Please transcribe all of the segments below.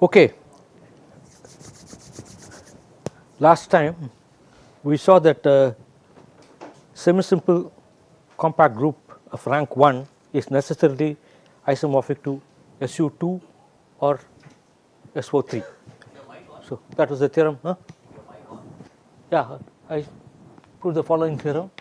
Okay, last time we saw that semi-simple compact group of rank 1 is necessarily isomorphic to SU2 or SO3. So that was the theorem. Huh? Yeah, I proved the following theorem.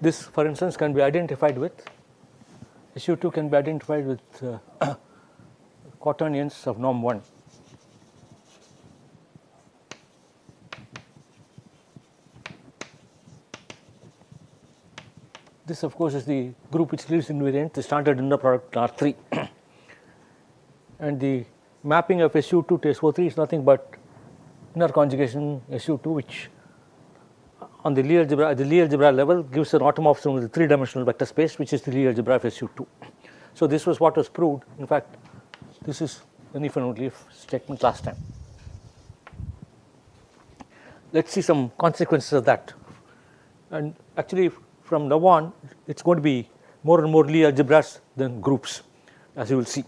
This, for instance, can be identified with SU2 can be identified with quaternions of norm 1. This, of course, is the group which leaves invariant, the standard inner product R3. And the mapping of SU2 to SO3 is nothing but inner conjugation SU2, which on the Lie algebra level gives an automorphism of the 3-dimensional vector space, which is the Lie algebra of SU2. So this was what was proved. In fact, this is an if and only if statement last time. Let's see some consequences of that. And actually, from now on, it's going to be more and more Lie algebras than groups, as you will see.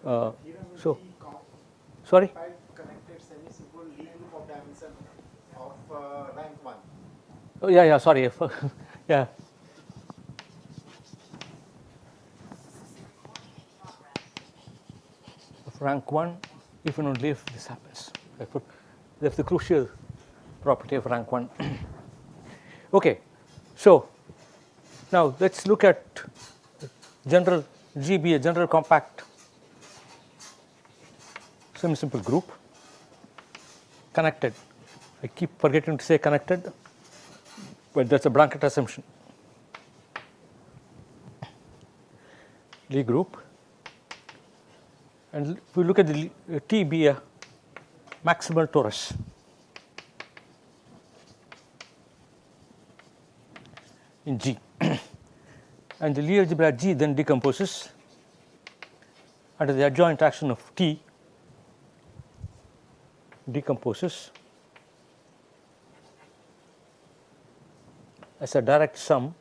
So, sorry? Connected semi-simple Lie group of dimension of rank 1. Oh, yeah, sorry. Yeah. Of rank 1, if and only if this happens. That's the crucial property of rank 1. Okay, so now let's look at general GB, a general compact semi-simple group connected. I keep forgetting to say connected, but that's a blanket assumption. Lie group, and if we look at the T be a maximal torus. In G, and the Lie algebra G then decomposes under the adjoint action of T, decomposes as a direct sum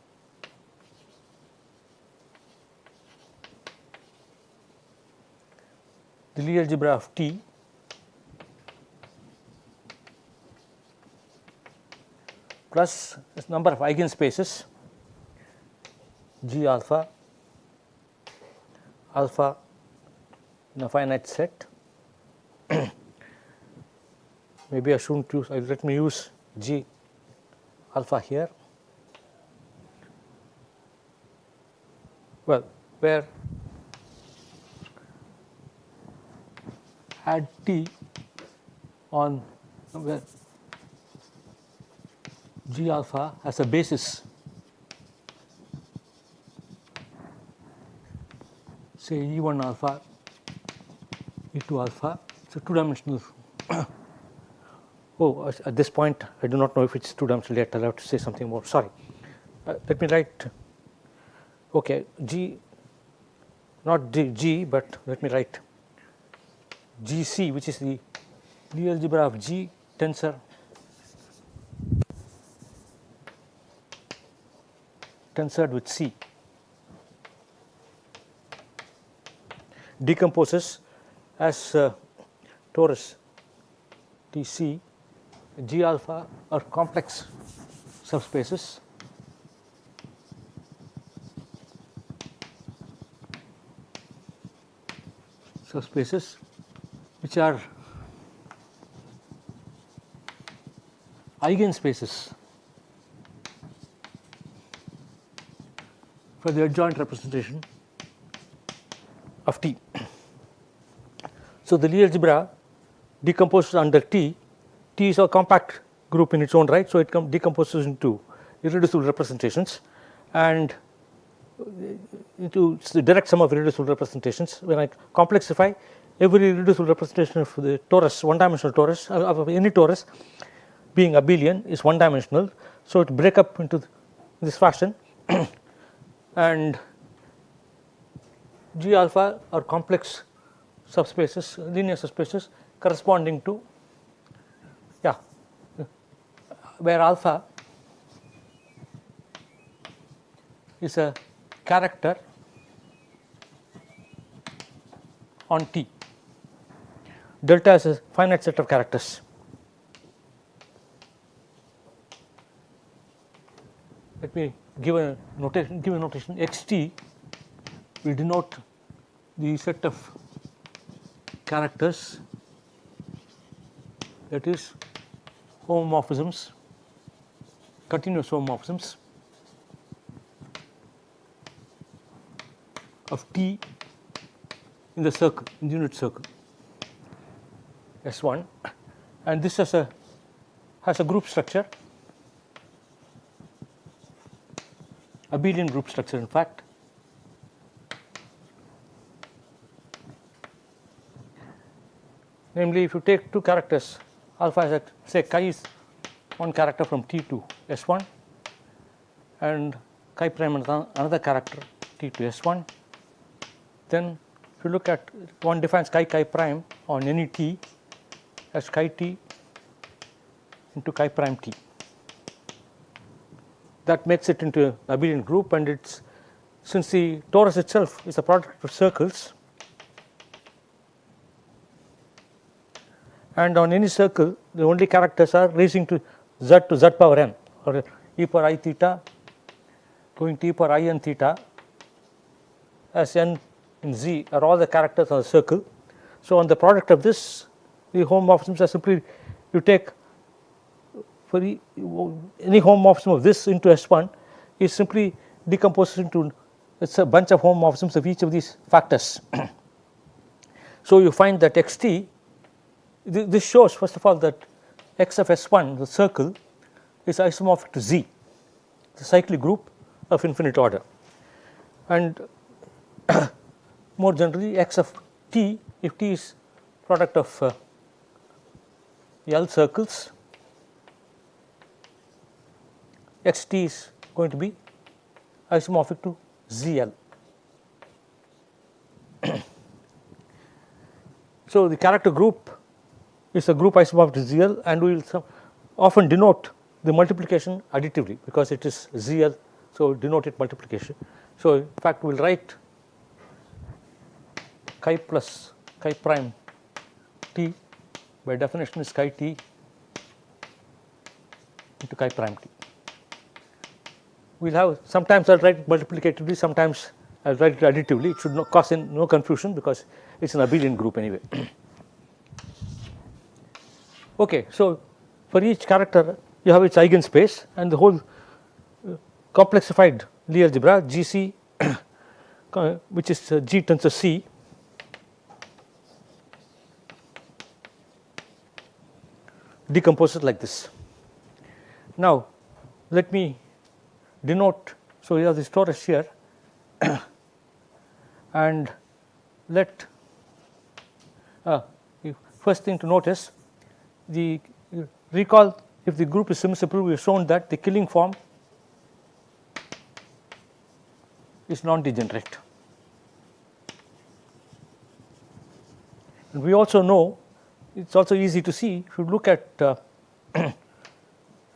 the Lie algebra of T plus this number of eigenspaces G alpha in a finite set. Maybe I shouldn't use, let me use G alpha here. Well, where add T on where G alpha as a basis, say E1 alpha, E2 alpha. It's a 2-dimensional. Oh, at this point, I do not know if it's 2-dimensional yet. I'll have to say something more. Sorry. Let me write. Okay, G, not G, but let me write GC, which is the Lie algebra of G tensored with C, decomposes as torus TC. G alpha are complex subspaces which are eigenspaces for the adjoint representation of T. So the Lie algebra decomposes under T. T is a compact group in its own right, so it decomposes into irreducible representations, and it's the direct sum of irreducible representations. When I complexify, every reducible representation of the torus, one dimensional torus, of any torus being abelian is one dimensional. So, it break up into this fashion and G alpha are complex subspaces, linear subspaces corresponding to, where alpha is a character on T, delta is a finite set of characters. Let me give a notation xt will denote the set of characters, that is homomorphisms, continuous homomorphisms of T in the circle, in the unit circle S1, and this has a group structure, abelian group structure in fact. Namely, if you take two characters, alpha is at, say, chi is one character from T to S1 and chi prime is another character T to S1, then if you look at, one defines chi prime on any T as chi T into chi prime T. That makes it into an abelian group, and it's, since the torus itself is a product of circles, and on any circle the only characters are raising to z power n, or e power I theta going to e power I n theta, as n in z are all the characters on the circle. So, on the product of this, the homomorphisms are simply, you take for any homomorphism of this into S1 is simply decomposed into, it's a bunch of homomorphisms of each of these factors. So, you find that xt, this shows first of all that x of S1, the circle, is isomorphic to Z, the cyclic group of infinite order, and more generally x of T, if T is product of L circles, xt is going to be isomorphic to ZL. So, the character group is a group isomorphic to ZL, and we will often denote the multiplication additively because it is ZL. So, denote it multiplication. So, in fact, we will write chi plus chi prime T by definition is chi T into chi prime T. We will have, sometimes I will write it multiplicatively, sometimes I will write it additively. It should cause no confusion because it is an abelian group anyway. Okay, so for each character you have its eigenspace, and the whole complexified Lie algebra GC which is G tensor C decomposes like this. Now, let me denote, so you have this torus here and let first thing to notice, the recall, if the group is simple, we have shown that the killing form is non-degenerate. And we also know, it is also easy to see if you look at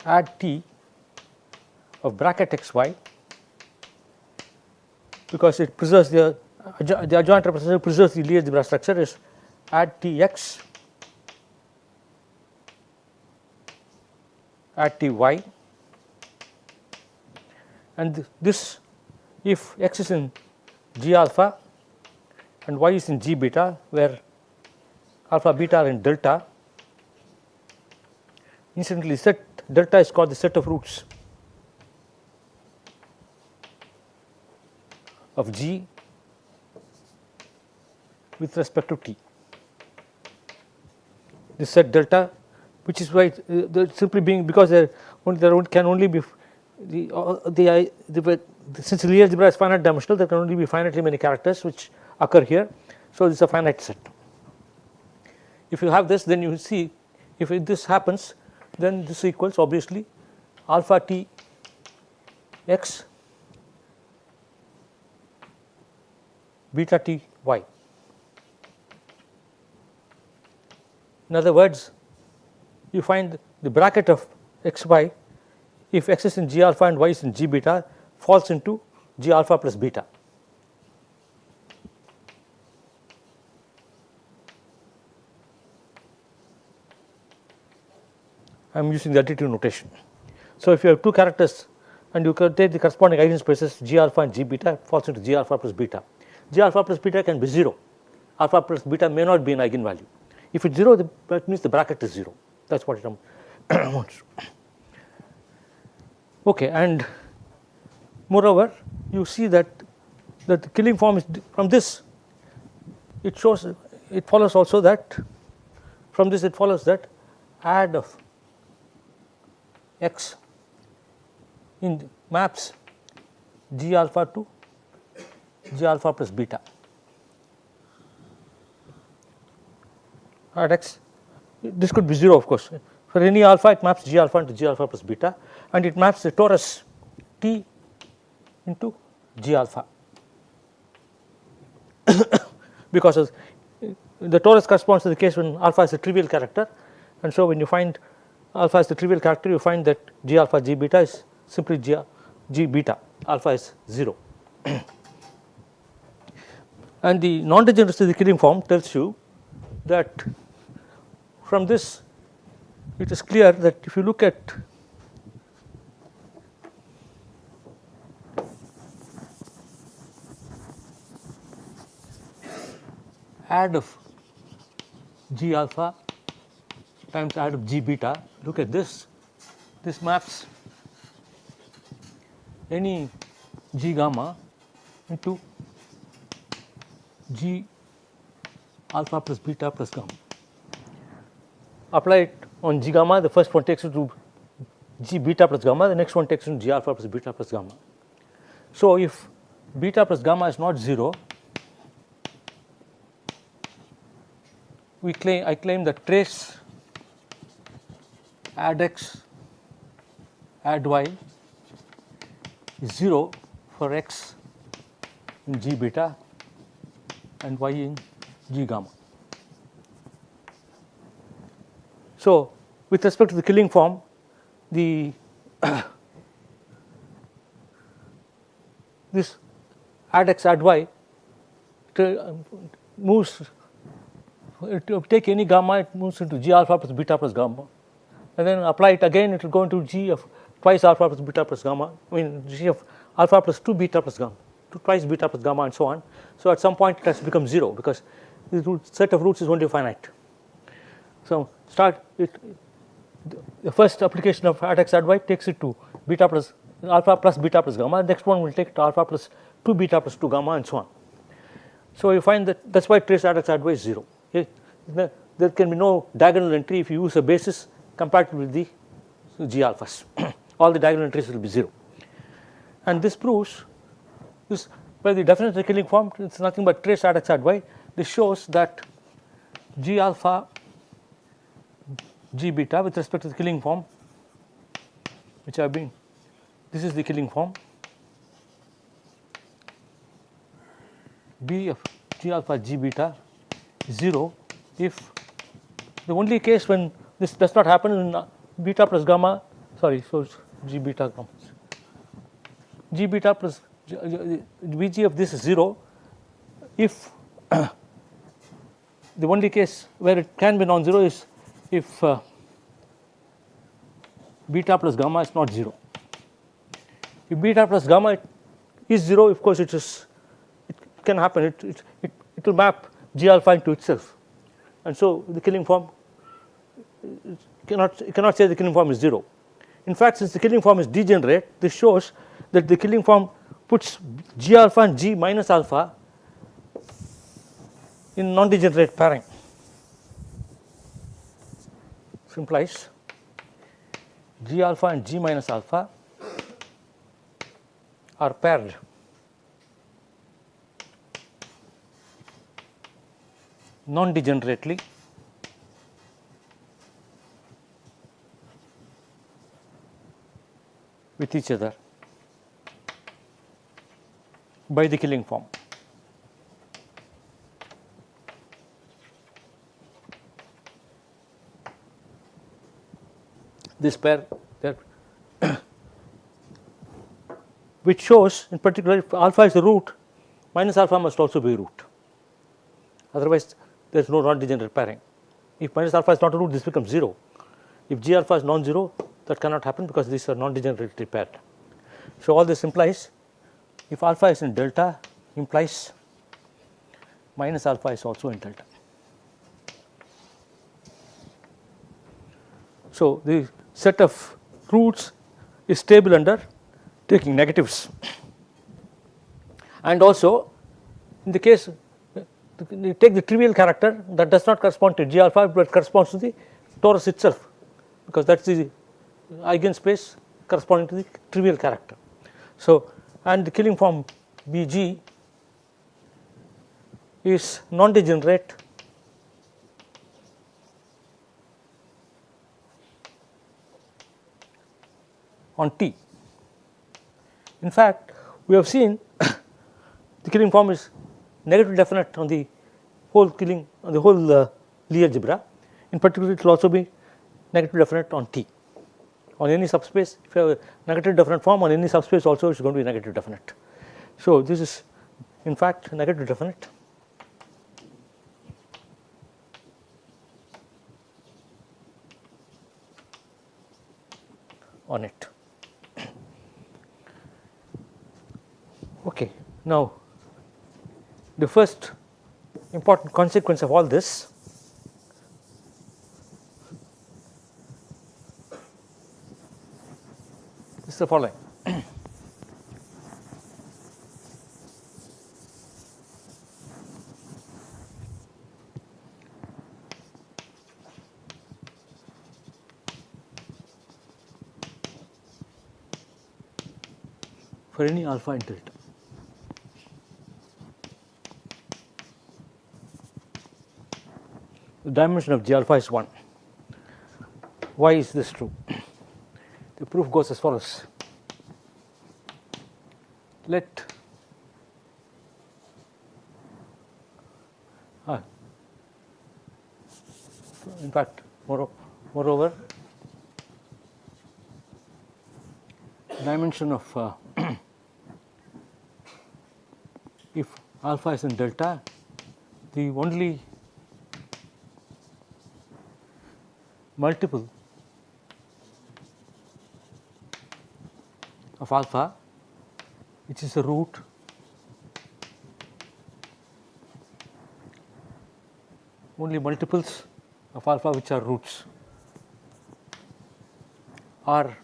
add T of bracket xy, because it preserves the adjoint representation preserves the Lie algebra structure, is add Tx, add Ty, and this, if x is in G alpha and y is in G beta, where alpha beta are in delta, incidentally set delta is called the set of roots of G with respect to T. This set delta, which is why simply being, because there can only be since Lie algebra is finite dimensional, there can only be finitely many characters which occur here. So, this is a finite set. if you have this, then you see if this happens, then this equals obviously alpha t x beta t y. In other words, you find the bracket of x y, if x is in g alpha and y is in g beta, falls into g alpha plus beta. I am using the additive notation. So, if you have two characters and you can take the corresponding eigenspaces g alpha and g beta, it falls into g alpha plus beta. G alpha plus beta can be 0. Alpha plus beta may not be an eigenvalue. If it's 0, that means the bracket is 0. That's what it wants. Okay, and moreover, you see that the killing form is from this. It shows, it follows also that from this it follows that add of x in maps g alpha to g alpha plus beta. Add x, this could be 0 of course. For any alpha, it maps g alpha into g alpha plus beta, and it maps the torus t into g alpha because the torus corresponds to the case when alpha is a trivial character, and so when you find alpha is the trivial character, you find that g alpha g beta is simply g beta, alpha is 0. And the non-degeneracy of the killing form tells you that from this it is clear that if you look at add of g alpha times add of g beta, look at this maps any g gamma into g alpha plus beta plus gamma. Apply it on g gamma, the first one takes you to g beta plus gamma, the next one takes you to g alpha plus beta plus gamma. So, if beta plus gamma is not 0, I claim that trace add x add y is 0 for x in g beta and y in g gamma. So, with respect to the killing form, the this add x add y moves, to take any gamma, it moves into g alpha plus beta plus gamma, and then apply it again, it will go into g of twice alpha plus beta plus gamma, I mean g of alpha plus 2 beta plus gamma, twice beta plus gamma and so on. So, at some point it has to become 0 because the set of roots is only finite. So, start it, the first application of add x add y takes it to beta plus alpha plus beta plus gamma, the next one will take it to alpha plus 2 beta plus 2 gamma and so on. So, you find that is why trace add x add y is 0. There can be no diagonal entry if you use a basis compatible with the g alphas. All the diagonal entries will be 0. And this proves this by the definition of the killing form, it is nothing but trace add x add y. This shows that g alpha g beta with respect to the killing form, which have been, this is the killing form, b of g alpha g beta 0 if the only case when this does not happen in beta plus gamma, sorry, so g beta gamma, g beta plus Vg of this is 0 if the only case where it can be non-zero is if beta plus gamma is not 0. If beta plus gamma is 0, of course it can happen, it will map g alpha into itself, and so the killing form cannot say the killing form is 0. In fact, since the killing form is degenerate, this shows that the killing form puts g alpha and g minus alpha in non-degenerate pairing. This implies g alpha and g minus alpha are paired non-degenerately with each other by the killing form. This pair there, which shows in particular if alpha is the root, minus alpha must also be root. Otherwise, there is no non-degenerate pairing. If minus alpha is not a root, this becomes 0. If G alpha is non-zero, that cannot happen because these are non-degenerately paired. So, all this implies if alpha is in delta, implies minus alpha is also in delta. So, the set of roots is stable under taking negatives, and also in the case you take the trivial character that does not correspond to G alpha, but corresponds to the torus itself, because that is the eigenspace corresponding to the trivial character. So, and the killing form Bg is non-degenerate on T. In fact, we have seen the killing form is negative definite on the whole killing on the whole Lie algebra. In particular, it will also be negative definite on T. On any subspace, if you have a negative definite form on any subspace, also it is going to be negative definite. So, this is in fact negative definite on it. Okay. Now, the first important consequence of all this is the following. For any alpha in delta, the dimension of G alpha is 1. Why is this true? The proof goes as follows. Let in fact, moreover, dimension of if alpha is in delta, the only multiple of alpha which is a root only multiples of alpha which are roots are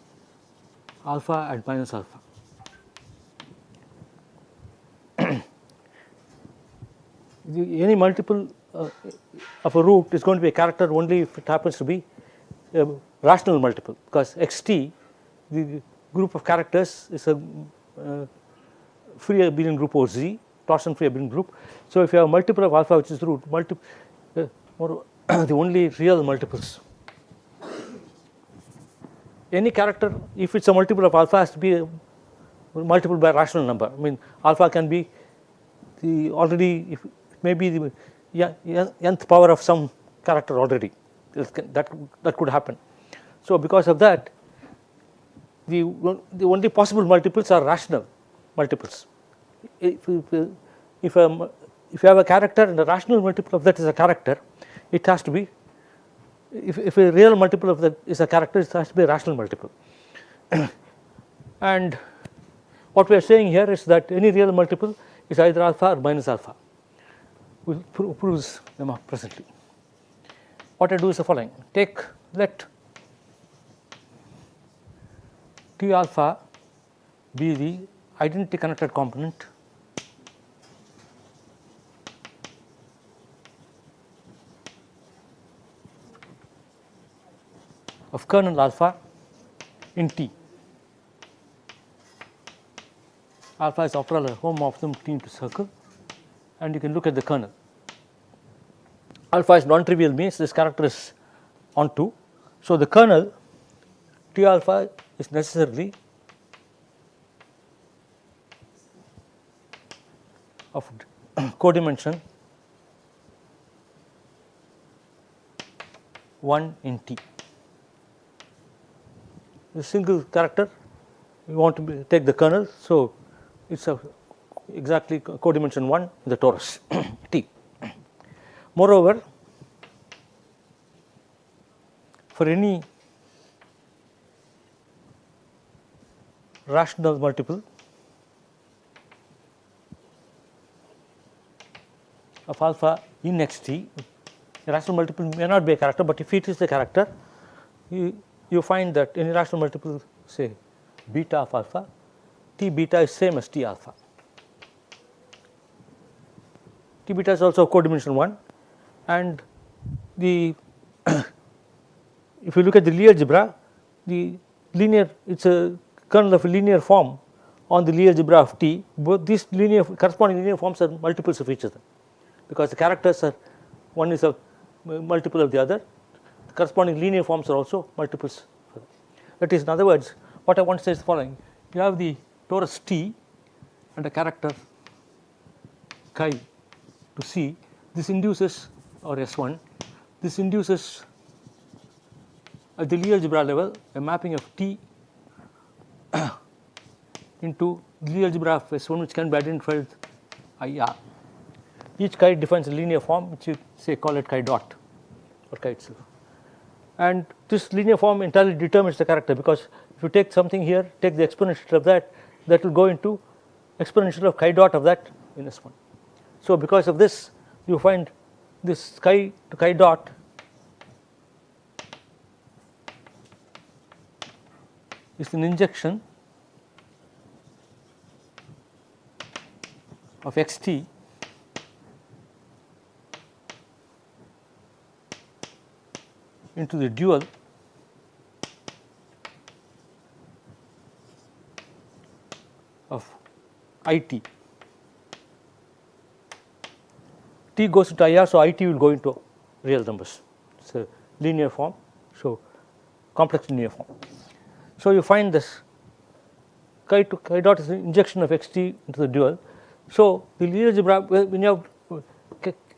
alpha and minus alpha. Any multiple of a root is going to be a character only if it happens to be a rational multiple, because xt, the group of characters, is a free abelian group over Z, torsion free abelian group. So, if you have a multiple of alpha which is root, the only real multiples. Any character, if it is a multiple of alpha, has to be a multiple by a rational number. I mean, alpha can be the already, if it may be the nth power of some character already, that could happen. So, because of that, the only possible multiples are rational multiples. If you have a character and a rational multiple of that is a character, it has to be, if a real multiple of that is a character, it has to be a rational multiple. And what we are saying here is that any real multiple is either alpha or minus alpha. We will prove them up presently. What I do is the following: let T alpha be the identity connected component of kernel alpha in T. Alpha is after all a homomorphism T into circle, and you can look at the kernel. Alpha is non-trivial, means this character is on 2. So, the kernel T alpha is necessarily of codimension 1 in T. The single character you want to take the kernel, so it is exactly codimension 1 in the torus T. Moreover, for any rational multiple of alpha in Xt, a rational multiple may not be a character, but if it is a character, you find that any rational multiple, say beta of alpha, T beta is same as T alpha. T beta is also codimension 1, and the if you look at the Lie algebra, the linear, it is a kernel of a linear form on the Lie algebra of T. Both these corresponding linear forms are multiples of each other, because the characters are, one is a multiple of the other. The corresponding linear forms are also multiples. That is, in other words, what I want to say is the following: you have the torus T and a character chi to C. This induces, or S1, this induces at the Lie algebra level a mapping of T into Lie algebra of S1, which can be identified with IR. Each chi defines a linear form, which you say call it chi dot or chi itself. And this linear form entirely determines the character, because if you take something here, take the exponential of that, that will go into exponential of chi dot of that in S1. So because of this, you find this chi to chi dot is an injection of Xt into the dual of IT. T goes into IR, so IT will go into real numbers. It is a linear form, so complex linear form. So you find this chi to chi dot is an injection of Xt into the dual. So the Lie algebra, when you have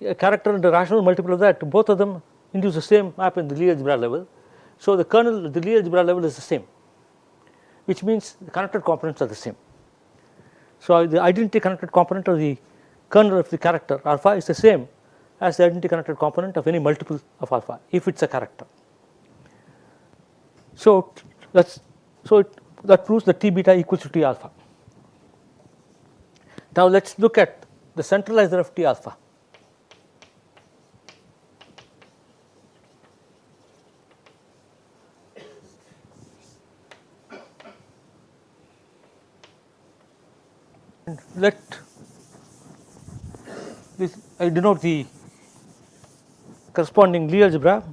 a character and a rational multiple of that, both of them induce the same map in the Lie algebra level. So the kernel at the Lie algebra level is the same, which means the connected components are the same. So the identity connected component of the kernel of the character alpha is the same as the identity connected component of any multiple of alpha, if it is a character. So that proves that T beta equals to T alpha. Now let us look at the centralizer of T alpha. And let this, I denote the corresponding Lie algebra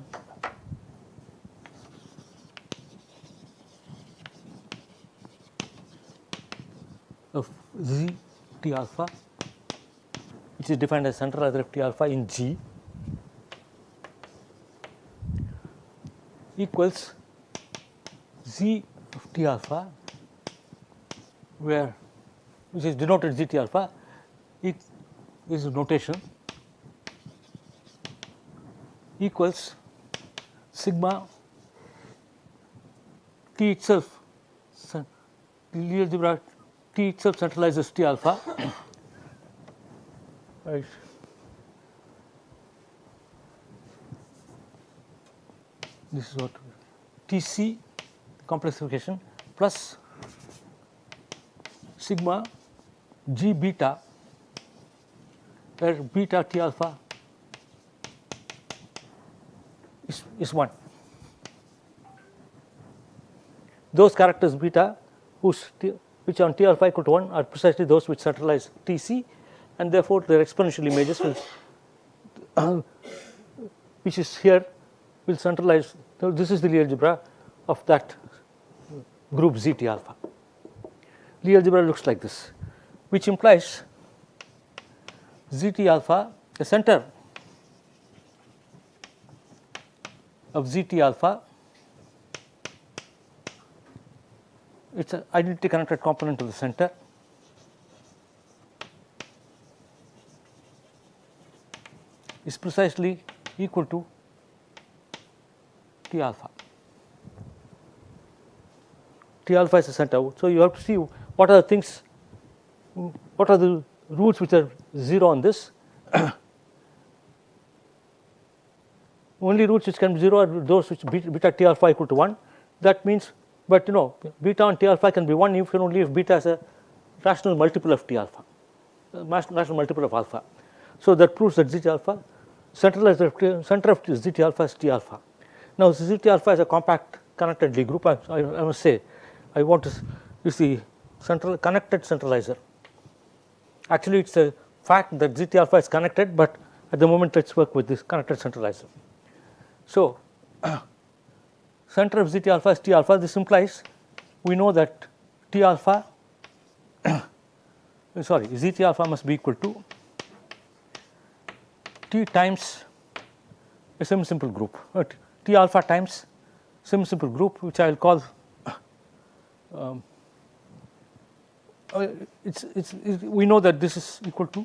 of Z T alpha, which is defined as centralizer of T alpha in G, equals Z of T alpha, where which is denoted Z T alpha. This is notation, equals sigma T itself, Lie algebra T itself centralizes T alpha, right. This is what Tc complexification plus sigma G beta, where beta T alpha is 1. Those characters beta which on T alpha equal to 1 are precisely those which centralize Tc, and therefore their exponential images will which is here will centralize. So this is the Lie algebra of that group Z T alpha. Lie algebra looks like this, which implies Z T alpha, the center of Z T alpha, it is an identity connected component of the center, is precisely equal to T alpha. T alpha is the center. So you have to see what are the things, what are the roots which are 0 on this. Only roots which can be 0 are those which beta T alpha equal to 1. That means, but beta on T alpha can be 1 if and only if beta is a rational multiple of T alpha, rational multiple of alpha. So that proves that ZT alpha, center of ZT alpha is T alpha. Now ZT alpha is a compact connected Lie group. I must say, I want to use the connected centralizer. Actually, it's a fact that ZT alpha is connected, but at the moment let's work with this connected centralizer. So center of ZT alpha is T alpha. This implies we know that T alpha ZT alpha must be equal to T times a semi-simple group, T alpha times semi-simple group, which I will call we know that this is equal to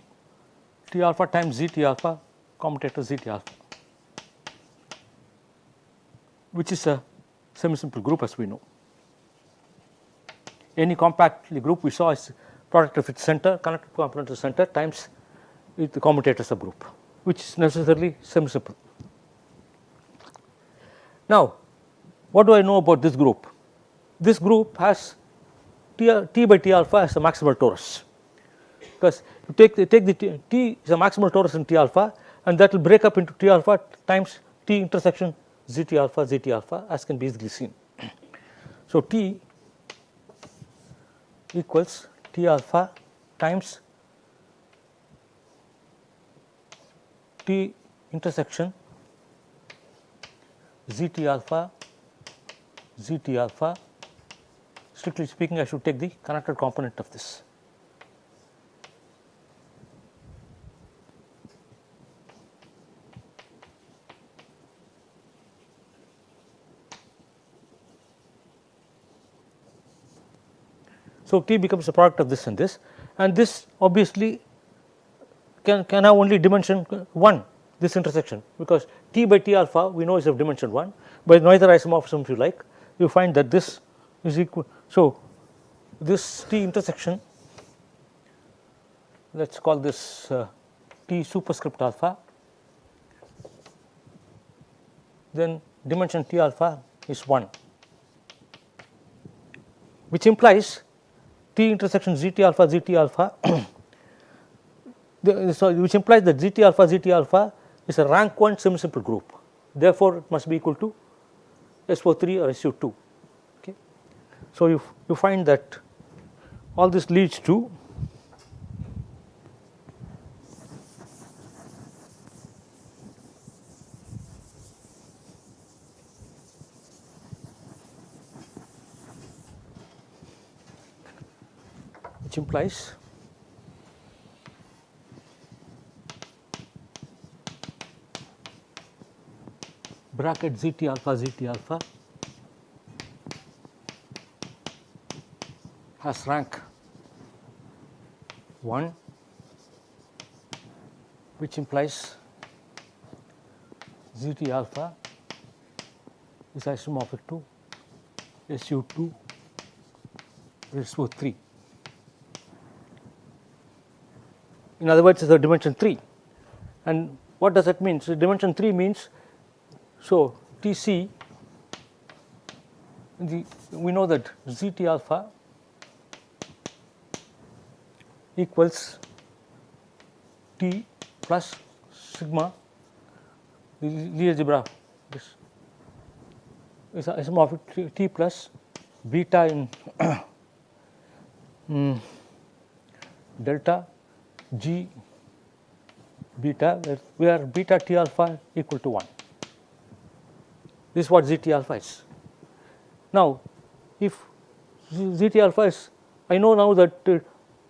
T alpha times ZT alpha commutator ZT alpha, which is a semi-simple group as we know. Any compact Lie group we saw is product of its center, connected component of center times the commutator subgroup, which is necessarily semi-simple. Now, what do I know about this group? This group has T by T alpha as a maximal torus, because you take the T is a maximal torus in T alpha, and that will break up into T alpha times T intersection ZT alpha as can be easily seen. So T equals T alpha times T intersection ZT alpha. Strictly speaking, I should take the connected component of this. So T becomes a product of this, and this obviously can have only dimension 1, this intersection, because T by T alpha we know is of dimension 1, by neither isomorphism if you like, you find that this is equal. So this T intersection, let us call this T superscript alpha, then dimension T alpha is 1, which implies T intersection ZT alpha which implies that ZT alpha is a rank 1 semi-simple group. Therefore, it must be equal to SO3 or SU2. Okay. So you find that all this leads to which implies bracket ZT alpha has rank 1, which implies ZT alpha is isomorphic to SU2 SO3. In other words, it's a dimension 3. And what does that mean? So dimension 3 means, so Tc, we know that ZT alpha equals T plus sigma, the Lie algebra this is isomorphic T plus beta in delta G beta, where beta T alpha equal to 1. This is what ZT alpha is. Now, if ZT alpha is, I know now that this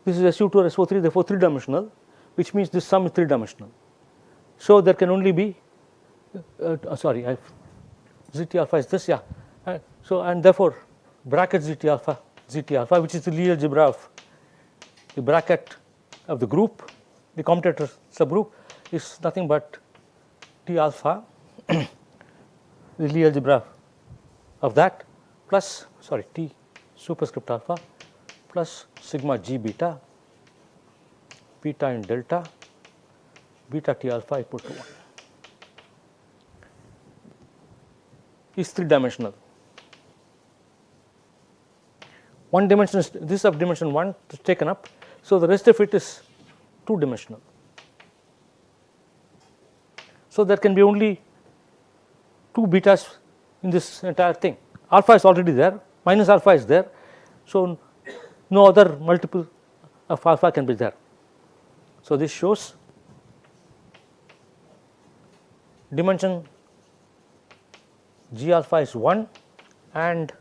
is SU2 or SO3, therefore 3-dimensional, which means this sum is 3-dimensional. So there can only be, ZT alpha is this, yeah. So and therefore bracket ZT alpha, which is the Lie algebra of the bracket of the group, the commutator subgroup, is nothing but T alpha, the Lie algebra of that, plus T superscript alpha plus sigma G beta, beta in delta, beta T alpha equal to 1 is 3-dimensional. One dimension is this of dimension 1 is taken up, so the rest of it is 2-dimensional. So there can be only 2 betas in this entire thing. Alpha is already there, minus alpha is there, so no other multiple of alpha can be there. So this shows dimension G alpha is 1 and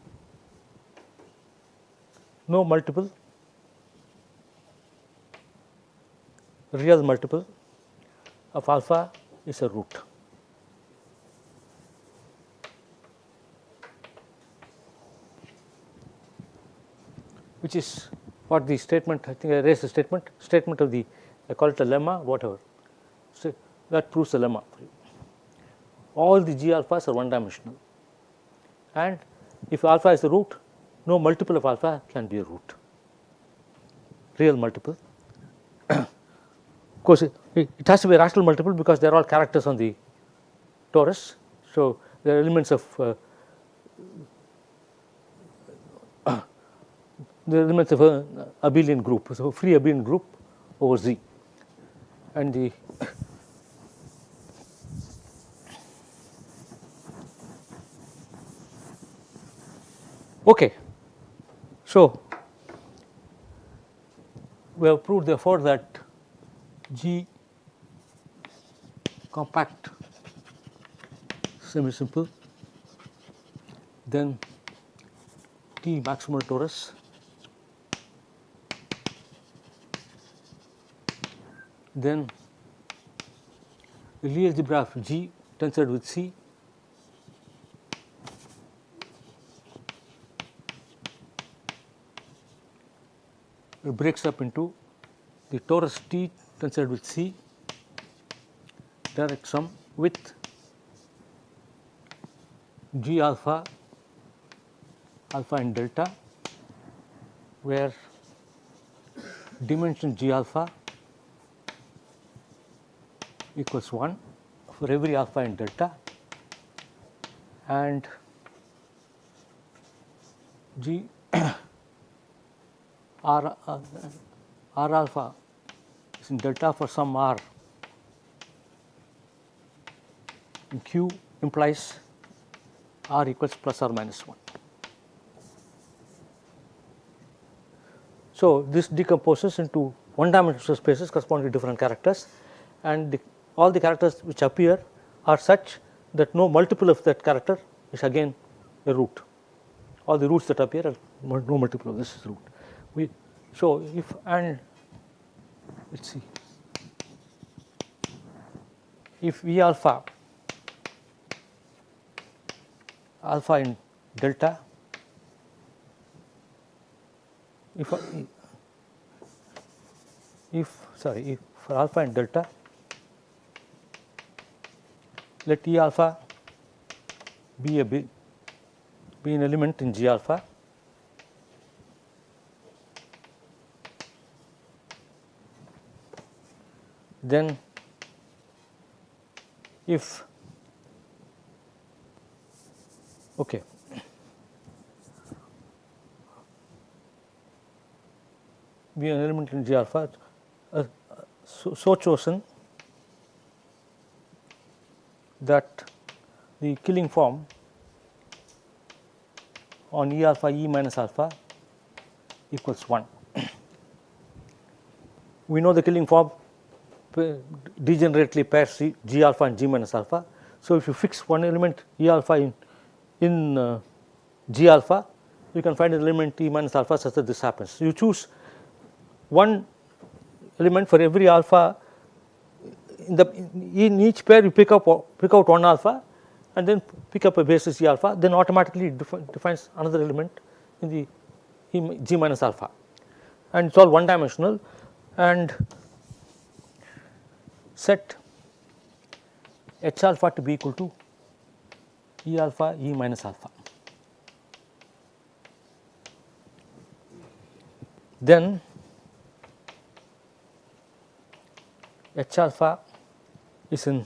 no multiple, real multiple of alpha is a root. Which is what the statement, I think I raised the statement of the, I call it a lemma, whatever. So that proves the lemma for you. All the G alphas are 1-dimensional, and if alpha is the root, no multiple of alpha can be a root, real multiple. Of course, it has to be a rational multiple because they are all characters on the torus. So there are elements of abelian group, so free abelian group over Z, and the okay. So we have proved therefore that G compact semi-simple, then T maximal torus, then the Lie algebra of G tensored with C it breaks up into the torus T tensored with C direct sum with G alpha, alpha and delta, where dimension G alpha equals 1 for every alpha and delta, and G R alpha is in delta for some R, and Q implies R equals plus or minus 1. So this decomposes into 1-dimensional spaces corresponding to different characters, and all the characters which appear are such that no multiple of that character is again a root. All the roots that appear are no multiple of this is root. So if, and let's see, if V alpha in delta, if for alpha in delta, let E alpha be an element in G alpha, then if okay be an element in G alpha so chosen that the killing form on E alpha E minus alpha equals 1. We know the killing form degenerately pairs G alpha and G minus alpha. So if you fix one element E alpha in G alpha, you can find an element E minus alpha such that this happens. You choose one element for every alpha in each pair. You pick out one alpha and then pick up a basis E alpha, then automatically defines another element in the G minus alpha, and it's all 1-dimensional. And set H alpha to be equal to E alpha E minus alpha. Then H alpha is in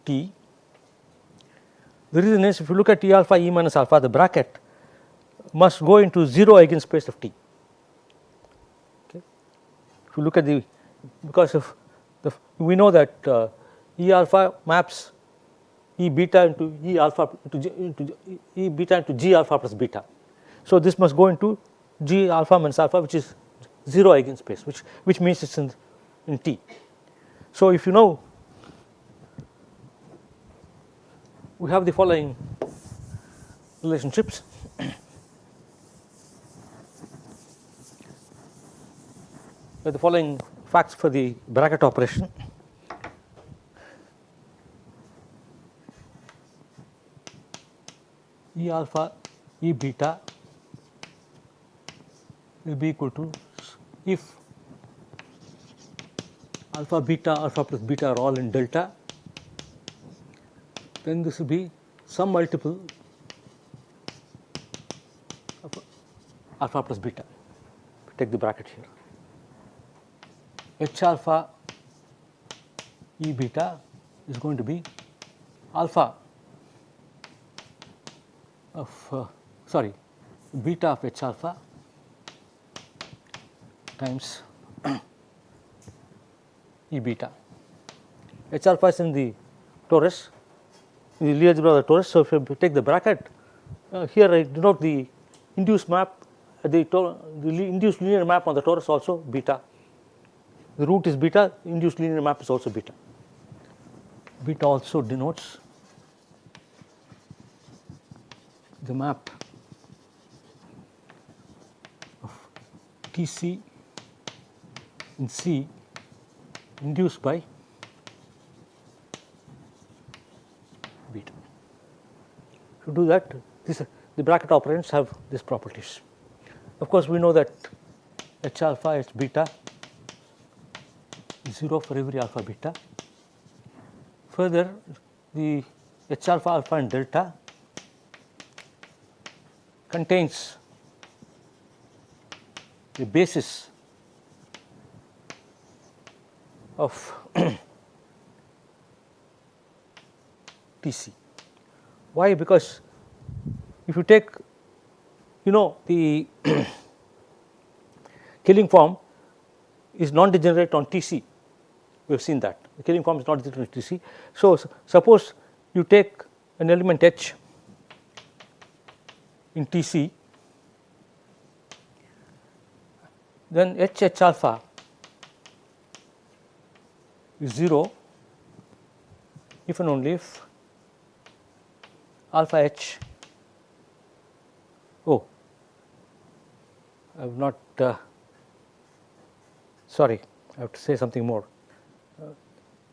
T. The reason is, if you look at E alpha E minus alpha, the bracket must go into 0 eigenspace of T. Okay. If you look at the, because of the, we know that E alpha maps E beta into E alpha into E beta into G alpha plus beta. So this must go into G alpha minus alpha, which is 0 eigenspace, which means it's in T. So if you know, we have the following relationships. The following facts for the bracket operation. E alpha E beta will be equal to, if alpha beta alpha plus beta are all in delta, then this will be some multiple of alpha plus beta. Take the bracket here. H alpha E beta is going to be alpha of beta of H alpha times E beta. H alpha is in the torus, the Lie algebra of the torus. So if you take the bracket, here I denote the induced map, the induced linear map on the torus also beta. The root is beta, induced linear map is also beta. Beta also denotes the map of Tc in C induced by beta. To do that, the bracket operands have these properties. Of course, we know that H alpha H beta is 0 for every alpha beta. Further, the H alpha alpha and delta contains the basis of Tc. Why? Because if you take, the killing form is non-degenerate on Tc. We have seen that the killing form is not degenerate on Tc. So suppose you take an element H in Tc, then H alpha is 0 if and only if alpha H, I have not, sorry, I have to say something more.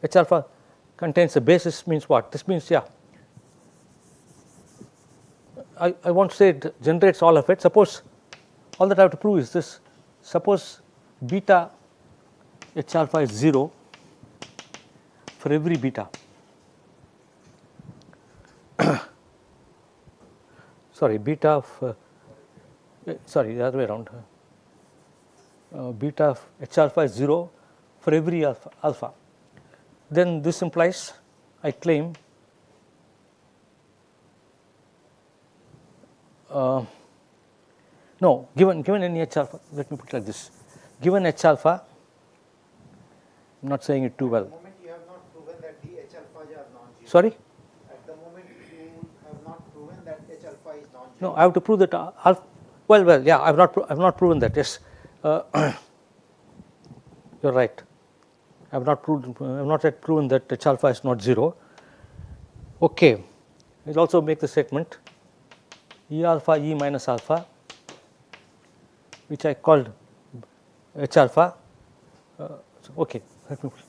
H alpha contains a basis means what? This means, I want to say it generates all of it. Suppose all that I have to prove is this: suppose beta H alpha is 0 for every beta. Beta of the other way around. Beta of H alpha is 0 for every alpha. Then this implies, I claim, no, given any H alpha, let me put it like this: given H alpha, I'm not saying it too well. At the moment you have not proven that the H alpha are non-zero. Sorry? At the moment you have not proven that H alpha is non-zero. No, I have to prove that alpha. Well, yeah, I've not proven that. Yes, you're right. I've not yet proven that H alpha is not 0. Okay, I'll also make the statement E alpha E minus alpha, which I called H alpha. Okay, let me put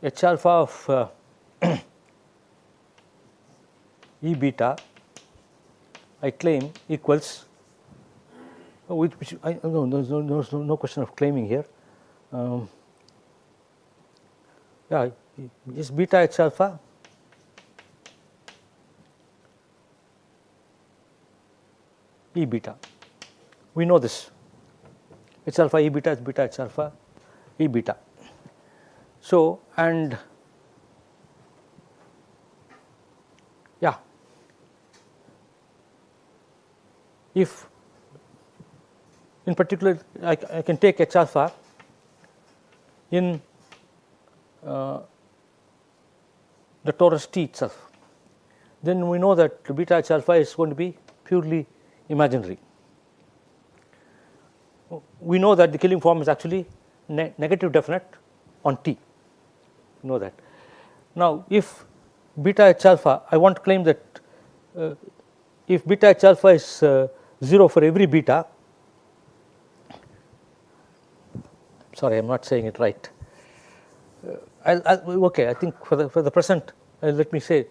H alpha of E beta, I claim, equals which no, there's no question of claiming here. Yeah, is beta H alpha E beta. We know this. H alpha E beta is beta H alpha E beta. So, and yeah, if in particular I can take H alpha in the torus T itself, then we know that beta H alpha is going to be purely imaginary. We know that the Killing form is actually negative definite on T. You know that. Now, if beta H alpha, I want to claim that if beta H alpha is 0 for every beta, sorry, I am not saying it right. Okay, I think for the present, let me say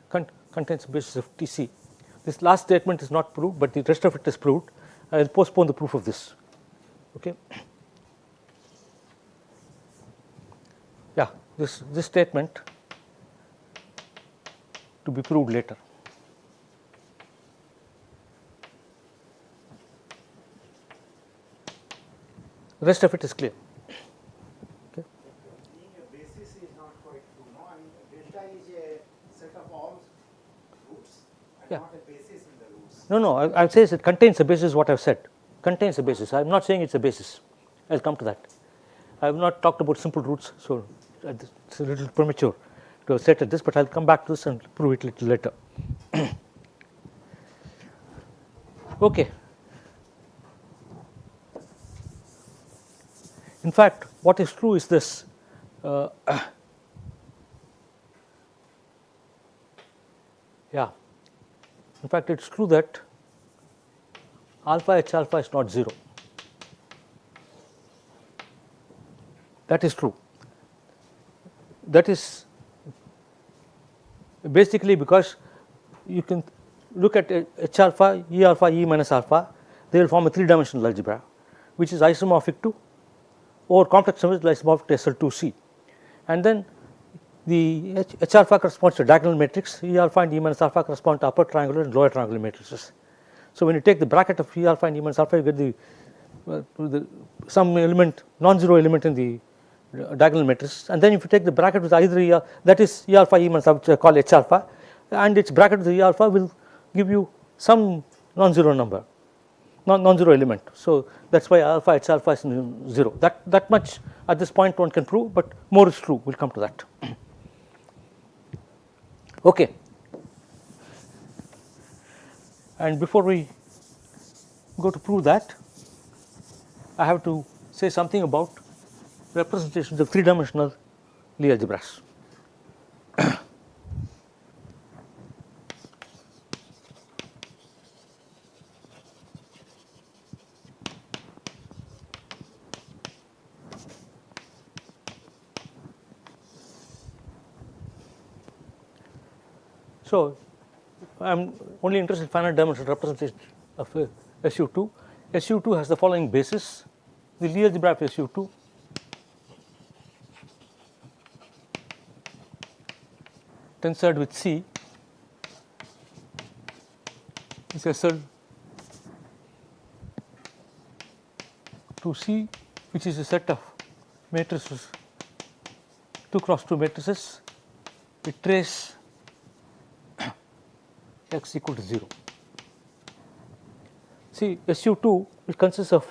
contains a basis of TC. This last statement is not proved, but the rest of it is proved. I will postpone the proof of this. Okay. Yeah, this statement to be proved later. The rest of it is clear. Being a basis is not quite true. No, I mean delta is a set of all roots and Yeah. not a basis in the roots. No, I would say it contains a basis. What I've said contains a basis. I am not saying it's a basis. I'll come to that. I have not talked about simple roots, so it's a little premature to have stated this, but I'll come back to this and prove it a little later. Okay. In fact, what is true is this. Yeah. In fact, it's true that alpha H alpha is not 0. That is true. That is basically because you can look at H alpha, E minus alpha, they will form a 3-dimensional algebra, which is isomorphic to, or complex number is isomorphic to SL2C. And then the H alpha corresponds to diagonal matrix, E alpha and E minus alpha correspond to upper triangular and lower triangular matrices. So when you take the bracket of E alpha and E minus alpha, you get some element, non-zero element in the diagonal matrix, and then if you take the bracket with either that is E alpha E minus alpha, which I call H alpha, and its bracket with E alpha will give you some non-zero number, non-zero element. So that's why alpha H alpha is 0. That much at this point one can prove, but more is true. We'll come to that. Okay. And before we go to prove that, I have to say something about representations of 3-dimensional Lie algebras. So, I am only interested in finite dimensional representation of SU2. SU2 has the following basis. The Lie algebra of SU2 tensored with C is SL2C, which is a set of matrices, 2 cross 2 matrices with trace x equal to 0. See, SU2 it consists of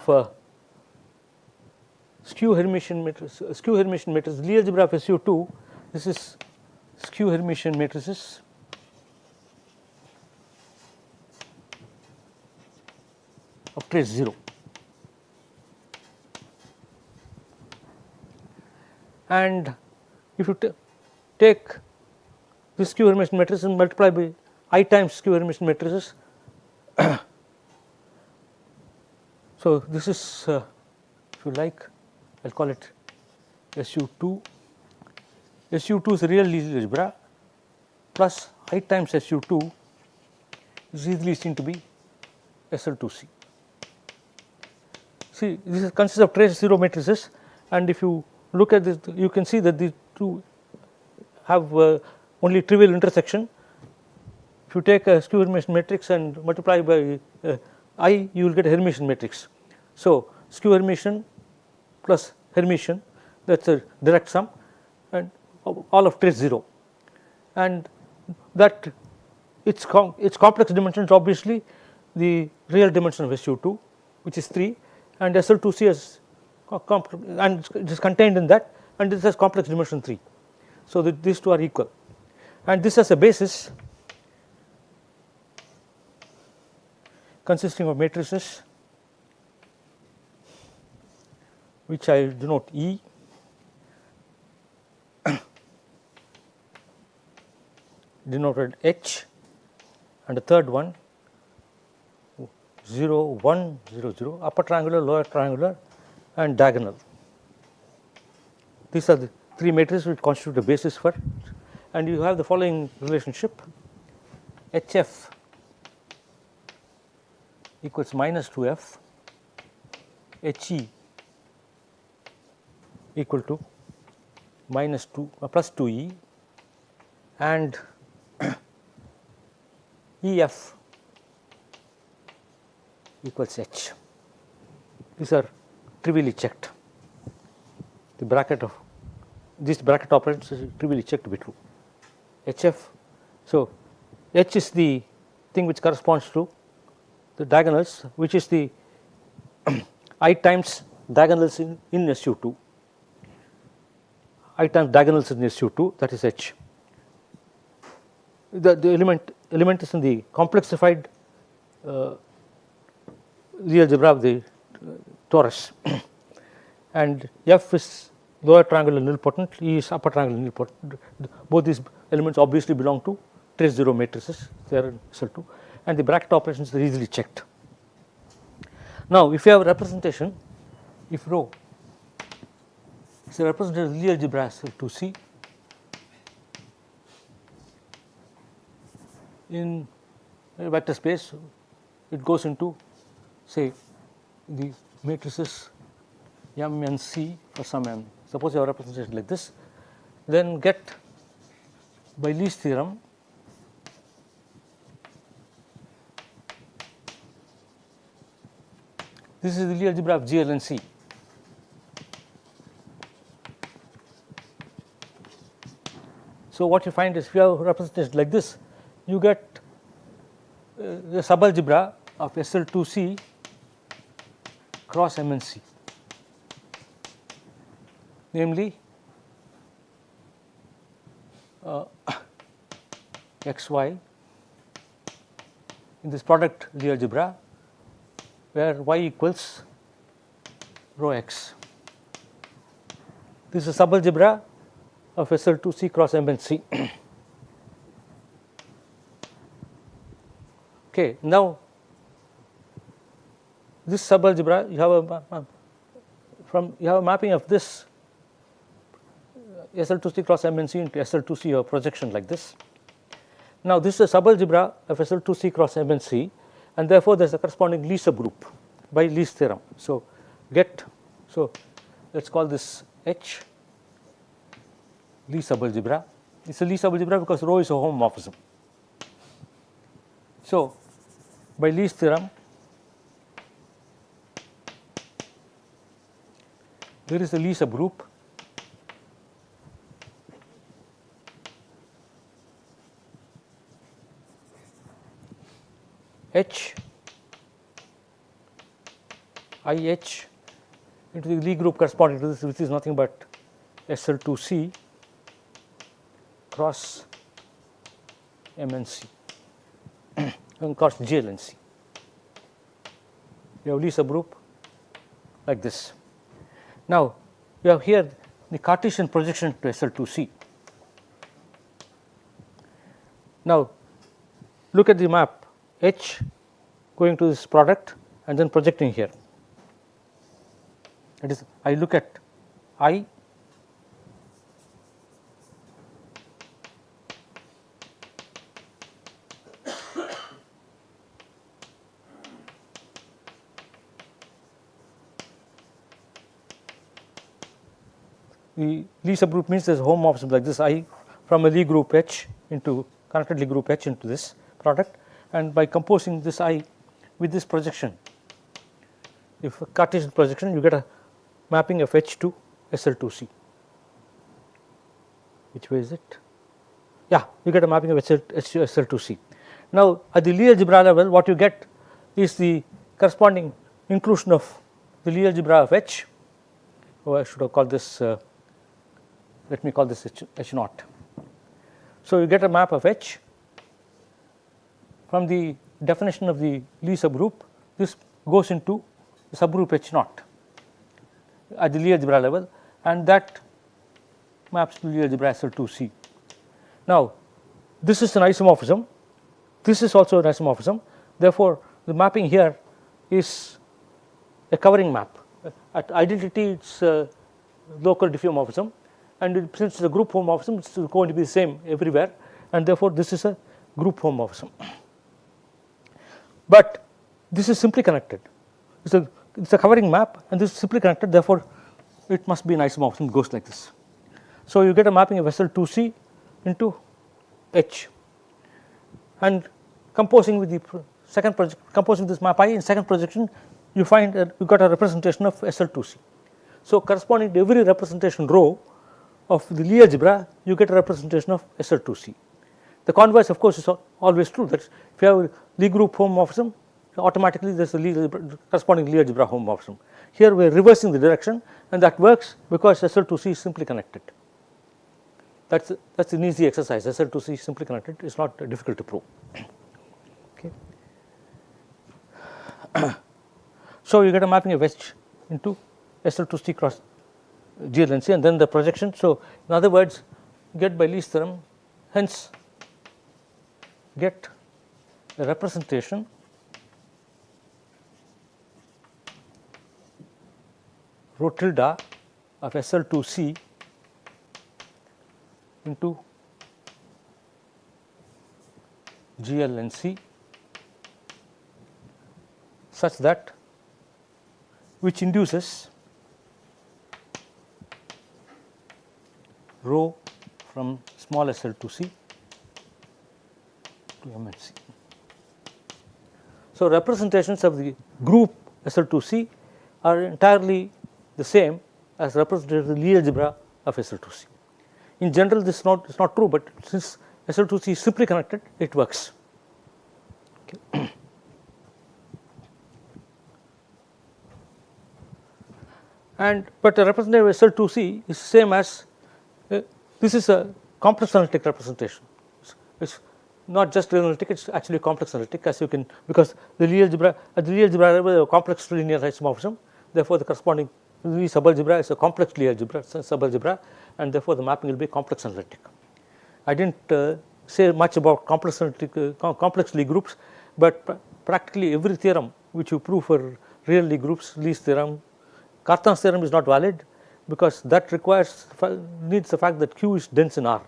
skew Hermitian matrices. Lie algebra of SU2. This is skew Hermitian matrices of trace 0. And if you take this skew Hermitian matrix and multiply by I times skew Hermitian matrices, so this is, if you like, I'll call it SU2. SU2 is a real Lie algebra plus I times SU2 is easily seen to be SL2C. see this consists of trace 0 matrices, and if you look at this, you can see that the two have only trivial intersection. If you take a skew Hermitian matrix and multiply by I, you will get a Hermitian matrix. So skew Hermitian plus Hermitian, that is a direct sum, and all of trace 0, and that its complex dimensions obviously the real dimension of SU2, which is 3, and SL2C is and it is contained in that, and this has complex dimension 3. So these two are equal, and this has a basis consisting of matrices which I denote E, denoted H, and the third one 0 1 0 0, upper triangular, lower triangular, and diagonal. These are the three matrices which constitute the basis for, and you have the following relationship: HF equals minus 2F, HE equal to minus 2 plus 2E, and EF equals H. These are trivially checked. The bracket of this bracket operations is trivially checked to be true. HF, so H is the thing which corresponds to the diagonals, which is the I times diagonals in SU2, I times diagonals in SU2, that is H. The element is in the complexified real algebra of the torus, and F is lower triangular nilpotent, E is upper triangular nilpotent. Both these elements obviously belong to trace 0 matrices, they are in SL2, and the bracket operations are easily checked. Now, if you have a representation, if rho is a representative of the Lie algebra SL2C in a vector space, it goes into, say, the matrices M and C for some n. Suppose you have a representation like this, then get by Lie's theorem this is the Lie algebra of GL and C. So what you find is, if you have a representation like this, you get the subalgebra of SL2C cross M and C, namely xy in this product Lie algebra where y equals rho x. This is a subalgebra of SL2C cross M and C. Okay, now this subalgebra, you have a mapping of this SL2C cross M and C into SL2C, or projection like this. Now this is a subalgebra of SL2C cross M and C, and therefore there is a corresponding Lie subgroup by Lie's theorem. So let us call this H Lie subalgebra. It is a Lie subalgebra because rho is a homomorphism. So by Lie's theorem, there is a Lie subgroup H IH into the Lie group corresponding to this, which is nothing but SL2C cross M and C and cross GL and C. You have Lie subgroup like this. Now you have here the Cartesian projection to SL2C. Now look at the map H going to this product and then projecting here. That is, I look at I the Lie subgroup means there is a homomorphism like this I from a Lie group H into connected Lie group H into this product, and by composing this I with this projection, if a Cartesian projection, you get a mapping of H to SL2C. Which way is it? Yeah, you get a mapping of H to SL2C. Now, at the Lie algebra level, what you get is the corresponding inclusion of the Lie algebra of H. Oh, I should have called this, let me call this H naught. So, you get a map of H from the definition of the Lie subgroup. This goes into the subgroup H naught at the Lie algebra level, and that maps to Lie algebra SL2C. Now, this is an isomorphism, this is also an isomorphism, therefore, the mapping here is a covering map. At identity, it is a local diffeomorphism, and since it is a group homomorphism, it is going to be the same everywhere, and therefore, this is a group homomorphism. But this is simply connected, it is a covering map, and this is simply connected, therefore, it must be an isomorphism, it goes like this. So, you get a mapping of SL2C into H, and composing with the second composing this map I in second projection, you find that you got a representation of SL2C. So, corresponding to every representation rho of the Lie algebra, you get a representation of SL2C. The converse, of course, is always true, that if you have a Lie group homomorphism, automatically there is a corresponding Lie algebra homomorphism. Here we are reversing the direction, and that works because SL2C is simply connected. That's an easy exercise. SL2C is simply connected. It's not difficult to prove. Okay. So you get a mapping of H into SL2C cross GLNC, and then the projection. So in other words, get by Lie's theorem. Hence, get a representation rho tilde of SL2C into GLNC such that which induces rho from small SL2C to MNC. So, representations of the group SL2C are entirely the same as representative of the Lie algebra of SL2C. In general, this is not true, but since SL2C is simply connected, it works. Okay. But the representative of SL2C is same as this is a complex analytic representation. It's not just analytic; it's actually complex analytic, as you can, because the Lie algebra at the Lie algebra level a complex linear isomorphism. Therefore, the corresponding Lie subalgebra is a complex Lie algebra subalgebra, and therefore the mapping will be complex analytic. I didn't say much about complex analytic complex Lie groups, but practically every theorem which you prove for real Lie groups, Lie's theorem, Cartan's theorem is not valid, because that needs the fact that Q is dense in R.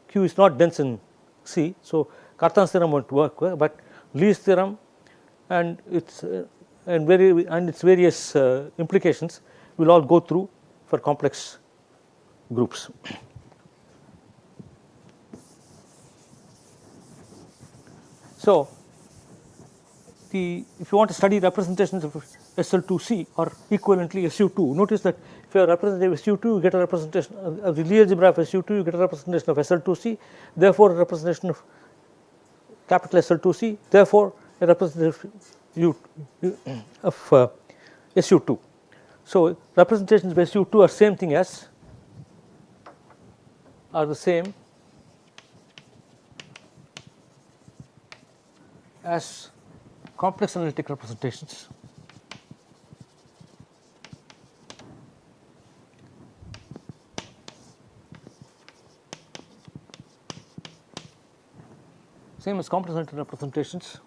Q is not dense in C, so Cartan's theorem won't work, but Lie's theorem and its various implications will all go through for complex groups. So, if you want to study representations of SL2C or equivalently SU2, notice that if you are representative of SU2, you get a representation of the Lie algebra of SU2, you get a representation of SL2C, therefore a representation of capital SL2C, therefore a representation of SU2. So, representations of SU2 are same thing as are the same as complex analytic representations same as complex analytic representations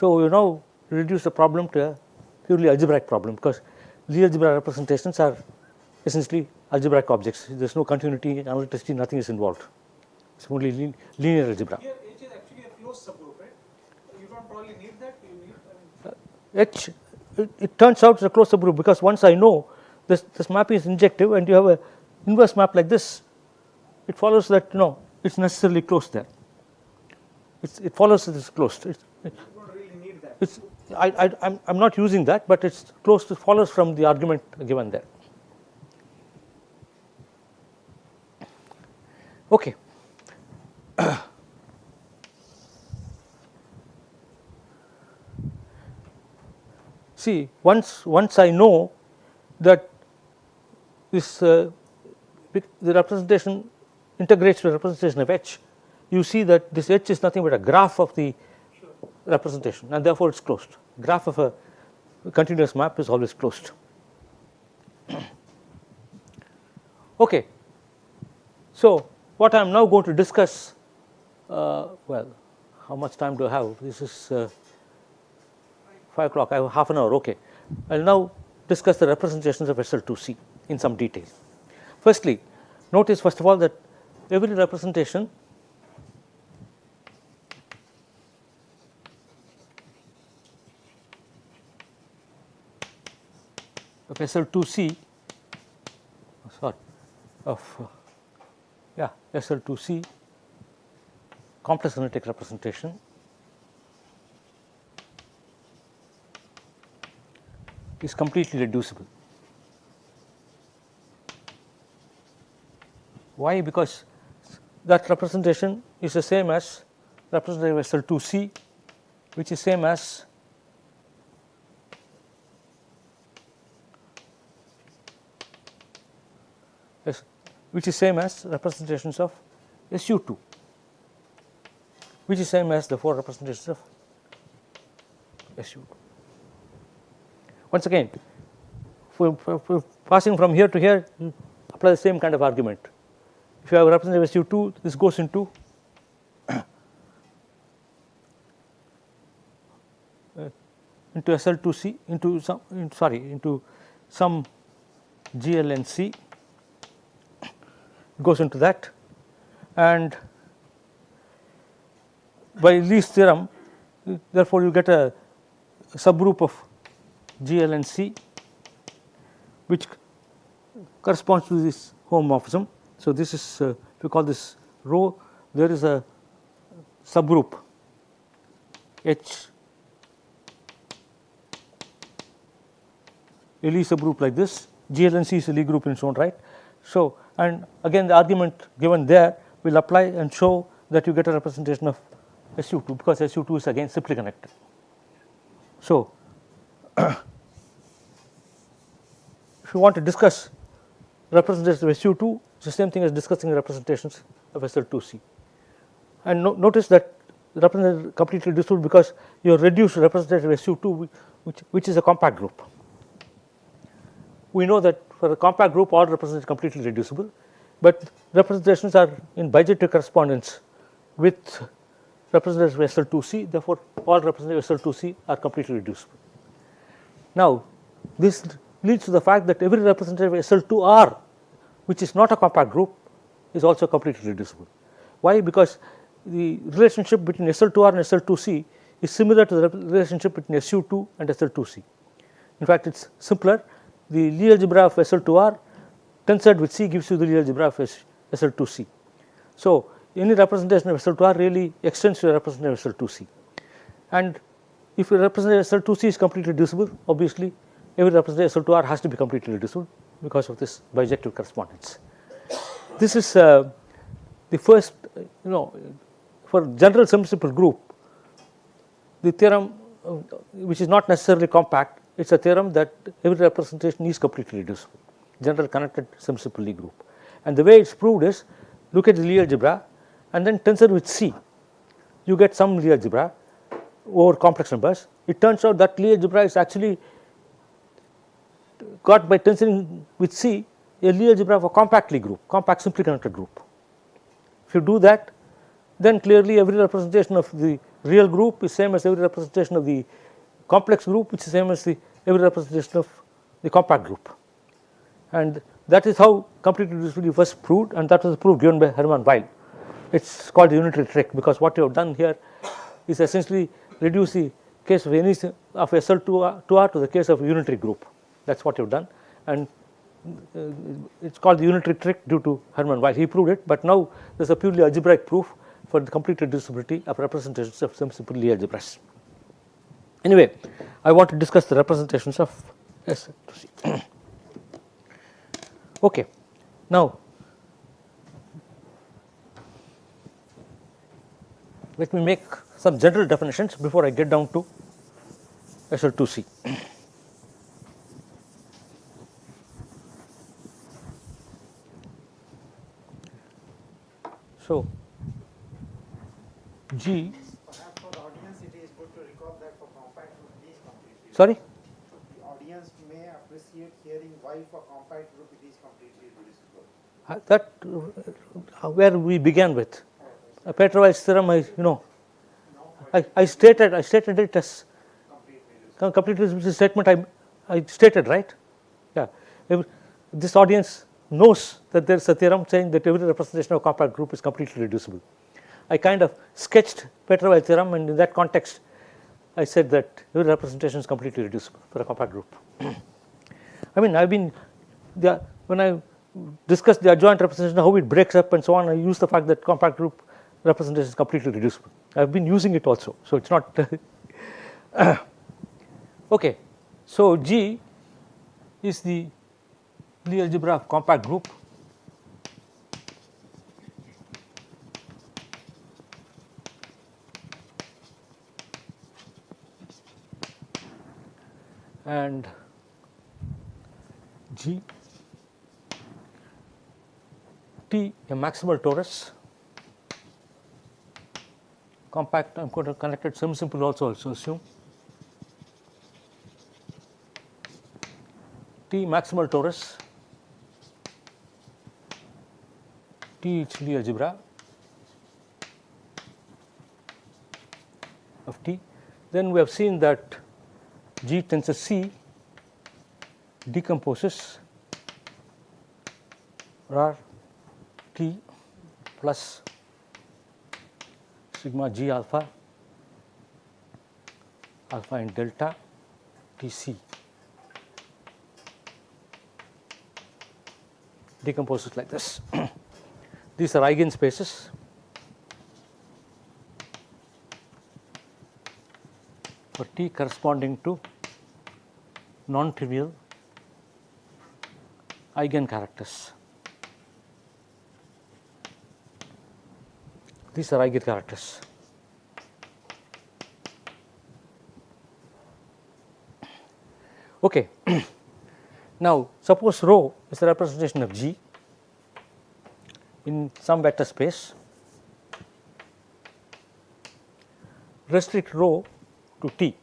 So, you now reduce the problem to a purely algebraic problem, because Lie algebra representations are essentially algebraic objects. There is no continuity, analyticity, nothing is involved. It is only linear algebra. Here H is closed subgroup, right? You don't probably need that. You need. H, it turns out it's a closed subgroup because once I know this map is injective and you have a inverse map like this, it follows that it's necessarily closed there. It follows that it's closed. You don't really need that. I'm not using that, but it's closed. It follows from the argument given there. Okay. See, once I know that this the representation integrates to the representation of H, you see that this H is nothing but a graph of the representation, and therefore it's closed. Graph of a continuous map is always closed. Okay. So what I am now going to discuss, well, how much time do I have? This is 5 o'clock. I have half an hour. Okay. I will now discuss the representations of SL2C in some detail. Firstly, notice first of all that every representation of SL2C, sorry, of SL2C complex analytic representation is completely reducible. Why? Because that representation is the same as representative of SL2C, which is same as representations of SU2, which is same as the 4 representations of SU2. Once again, for passing from here to here, you apply the same kind of argument. If you have a representative SU2, this goes into SL2C into some GLNC. Goes into that, and by Lee's theorem, therefore you get a subgroup of GLNC which corresponds to this homomorphism. So this is if you call this rho, there is a subgroup H, a Lie subgroup like this. GLNC is a Lie group in its own right. So, and again the argument given there will apply and show that you get a representation of SU2 because SU2 is again simply connected. So, if you want to discuss representations of SU2, it's the same thing as discussing representations of SL2C. And notice that the representative is completely reducible because you reduce representative SU2 which is a compact group. We know that for a compact group all representations are completely reducible, but representations are in bijective correspondence with representatives of SL2C, therefore all representatives of SL2C are completely reducible. Now this leads to the fact that every representative of SL2R which is not a compact group is also completely reducible. Why? Because the relationship between SL2R and SL2C is similar to the relationship between SU2 and SL2C. In fact, it's simpler. The Lie algebra of SL2R tensored with C gives you the Lie algebra of SL2C. So any representation of SL2R really extends to a representation of SL2C. And if a representation of SL2C is completely reducible, obviously every representation of SL2R has to be completely reducible because of this bijective correspondence. This is the first, for general semi-simple group, the theorem which is not necessarily compact, it's a theorem that every representation is completely reducible, general connected semi-simple Lie group. And the way it's proved is, look at the Lie algebra and then tensor with C, you get some Lie algebra over complex numbers. It turns out that Lie algebra is actually got by tensoring with C a Lie algebra of a compact Lie group, compact simply connected group. If you do that, then clearly every representation of the real group is same as every representation of the complex group, which is same as every representation of the compact group. And that is how complete reducibility was proved, and that was the proof given by Hermann Weyl. it's called the unitary trick, because what you have done here is essentially reduce the case of any of SL2R to the case of a unitary group. That's what you've done, and it's called the unitary trick due to Hermann Weyl. He proved it, but now there's a purely algebraic proof for the complete reducibility of representations of some simple Lie algebras. Anyway, I want to discuss the representations of S to C. Okay, now let me make some general definitions before I get down to SL2C. So, G. Perhaps for the audience, it is good to recall that for compact group, it is completely. Sorry? The audience may appreciate hearing why for compact group it is completely reducible. That where we began with Petrovich's theorem. I stated it as completely reducible statement. I stated, right? Yeah. This audience knows that there is a theorem saying that every representation of a compact group is completely reducible. I kind of sketched Petrovich's theorem, and in that context, I said that every representation is completely reducible for a compact group. I mean, when I discussed the adjoint representation, how it breaks up and so on, I used the fact that compact group representation is completely reducible. I've been using it also, so it's not. Okay, so G is the Lie algebra of compact group. And G, T, a maximal torus, compact. I'm going to connect it semi-simple also assume. T maximal torus, T is Lie algebra of T. Then we have seen that G tensor C decomposes R T plus sigma G alpha in delta T C decomposes like this. These are eigenspaces. For T corresponding to non-trivial eigencharacters. These are eigencharacters. Okay. Now, suppose rho is the representation of G in some vector space. Restrict rho to T.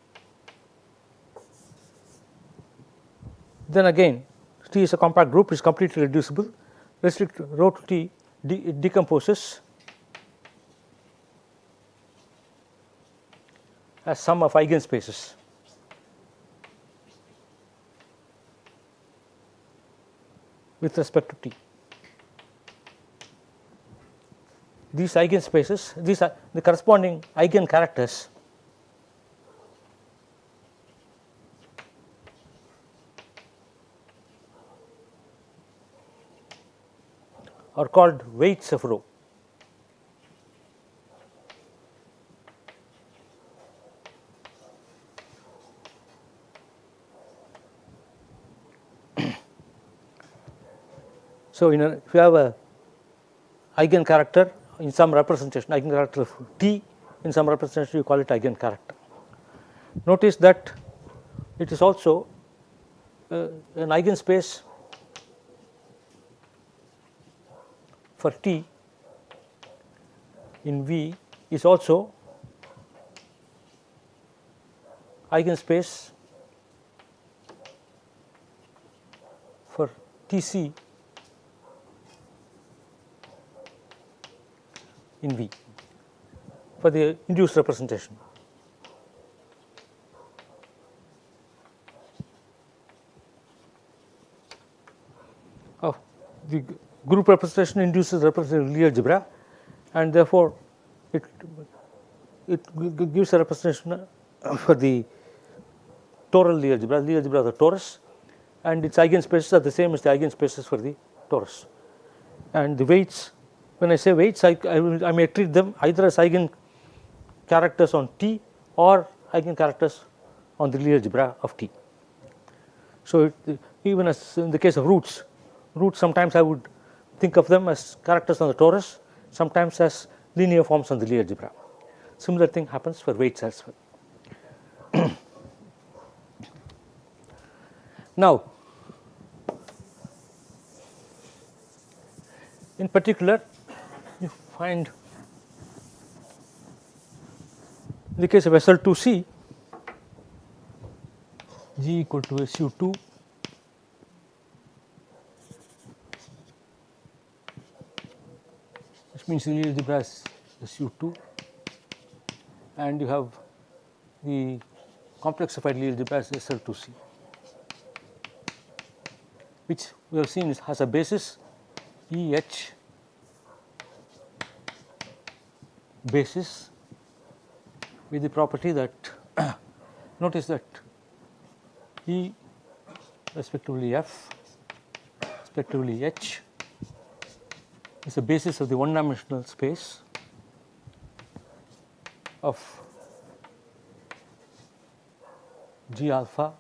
Then again, T is a compact group, is completely reducible. Restrict rho to T, it decomposes as sum of eigenspaces. With respect to T. These eigenspaces, these are the corresponding eigencharacters are called weights of rho. So, if you have a eigencharacter in some representation, eigencharacter of T in some representation, you call it eigencharacter. Notice that it is also an eigenspace for T in V is also eigenspace for Tc in V for the induced representation. Of the group representation induces representation of Lie algebra, and therefore it gives a representation for the toral Lie algebra. Lie algebra is a torus, and its eigenspaces are the same as the eigenspaces for the torus. And the weights, when I say weights, I may treat them either as eigen characters on T or eigen characters on the Lie algebra of T. So even as in the case of roots sometimes I would think of them as characters on the torus, sometimes as linear forms on the Lie algebra. Similar thing happens for weights as well. Now, in particular, you find in the case of SL2C, G equal to SU2 which means the Lie algebra is SU2, and you have the complexified Lie algebra as SL2C, which we have seen has a basis EH basis with the property that notice that E respectively F respectively H is the basis of the one dimensional space of G alpha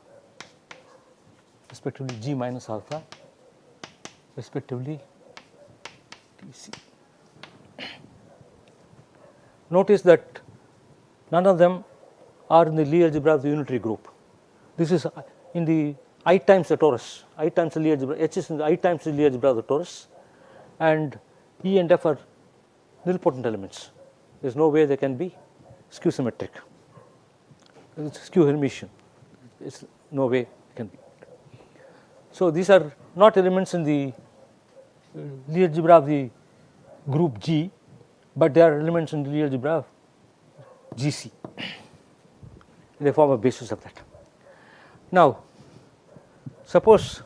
respectively G minus alpha respectively TC. Notice that none of them are in the Lie algebra of the unitary group. This is in the I times the torus, I times the Lie algebra, H is in the I times the Lie algebra of the torus, and E and F are nilpotent elements. There is no way they can be skew symmetric. It's skew Hermitian. It's no way it can be. So these are not elements in the Lie algebra of the group G, but they are elements in the Lie algebra of GC. They form a basis of that. Now, suppose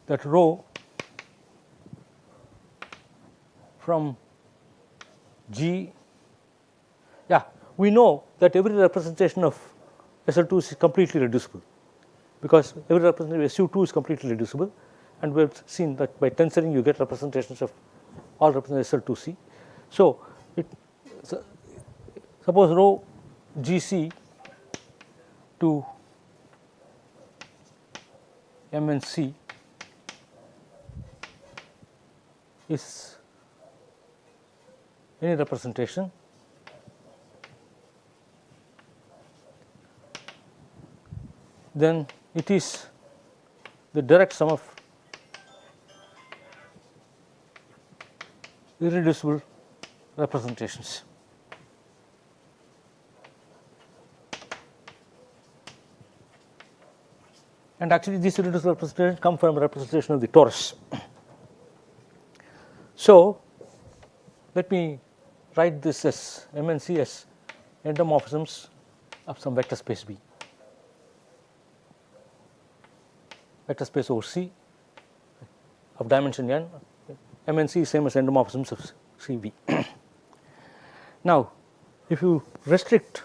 that rho from G, we know that every representation of SL2 is completely reducible, because every representation of SU2 is completely reducible, and we have seen that by tensoring you get representations of all representations SL2C. So, suppose rho GC to MNC is any representation then it is the direct sum of irreducible representations. And actually these irreducible representations come from a representation of the torus. So let me write this as MNC as endomorphisms of some vector space B. Vector space over C of dimension n, MNC is same as endomorphisms of CV. Now, if you restrict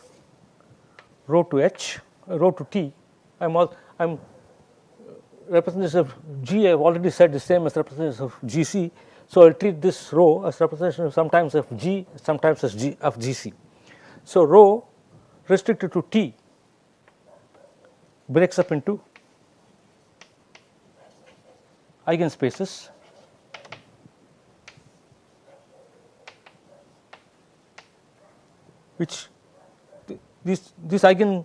rho to H, rho to T, I'm representation of G I have already said the same as representation of GC. So, I will treat this rho as representation sometimes of G, sometimes as G of GC. So, rho restricted to T breaks up into eigenspaces which this eigen,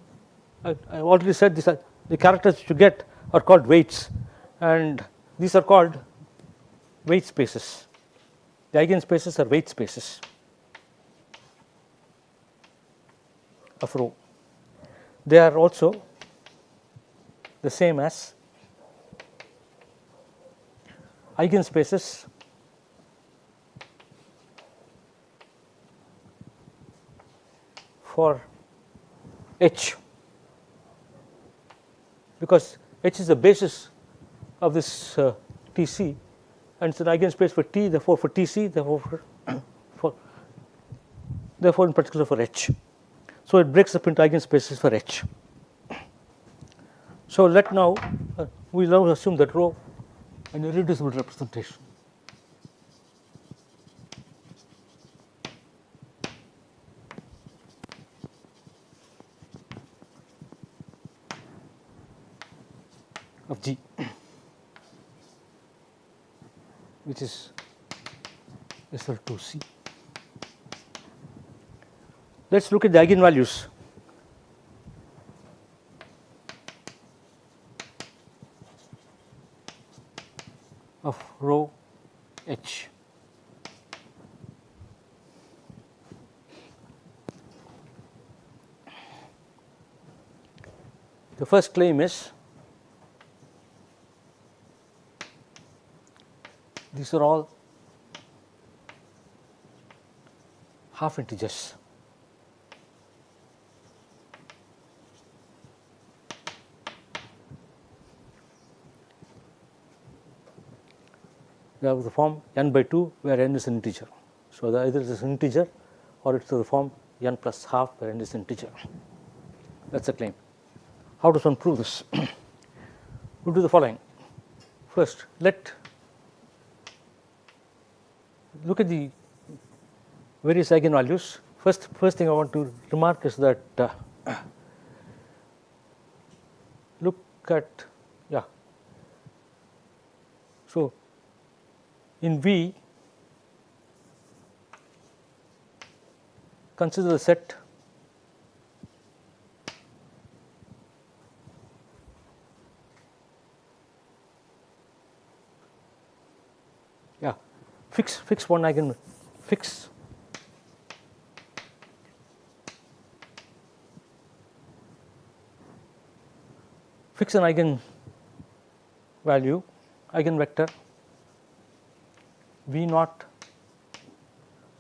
I already said this, the characters which you get are called weights, and these are called weight spaces. The eigenspaces are weight spaces of rho. They are also the same as eigenspaces for H, because H is the basis of this TC, and it's an eigenspace for T, therefore for Tc, therefore in particular for H. So it breaks up into eigenspaces for H. So let now we now assume that rho an irreducible representation of G, which is SL2C. Let's look at the eigenvalues. Of rho H. The first claim is these are all half integers. We have the form n by 2 where n is an integer. So either it is an integer or it's the form n plus half where n is an integer. That's a claim. How does one prove this? We'll do the following. First, look at the various eigenvalues. First thing I want to remark is that look at so in V, consider the set fix one eigen fix an eigen value eigenvector V naught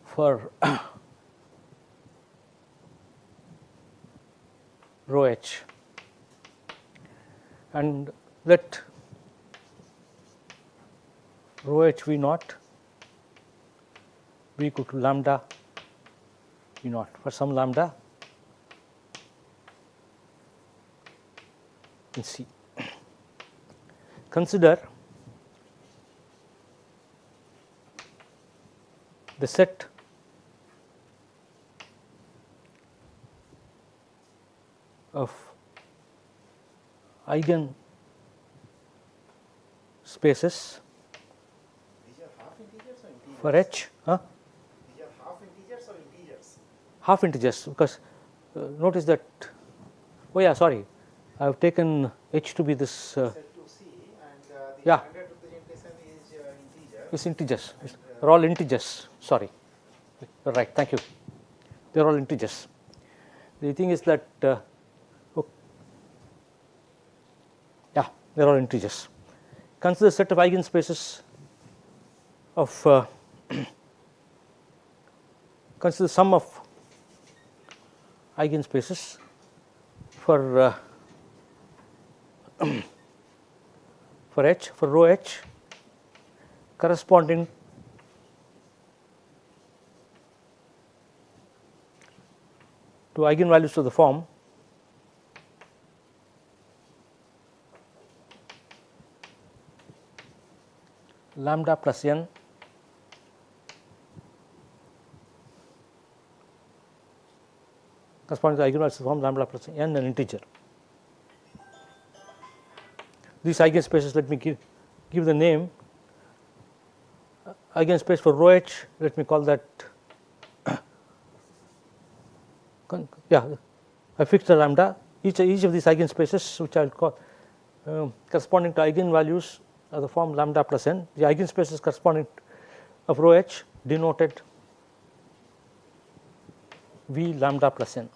for rho H, and let rho H V naught be equal to lambda V naught for some lambda in C. Consider the set of eigen spaces for H. These are half integers or integers? Half integers, because notice that, oh yeah, sorry, I have taken H to be this. Set to C, and the Yeah. standard representation is integer. It's integers. They're all integers. Sorry, you're right. Thank you. They're all integers. The thing is that, they're all integers. Consider a set of eigenspaces of consider sum of eigenspaces for for H, for rho H, corresponding to eigenvalues of the form lambda plus n corresponding to eigenvalues of the form lambda plus n, an integer. These eigenspaces, let me give the name. Eigenspace for rho H, let me call that I fixed the lambda. Each of these eigenspaces, which I will call corresponding to eigenvalues of the form lambda plus n, the eigenspaces corresponding of rho H denoted V lambda plus n.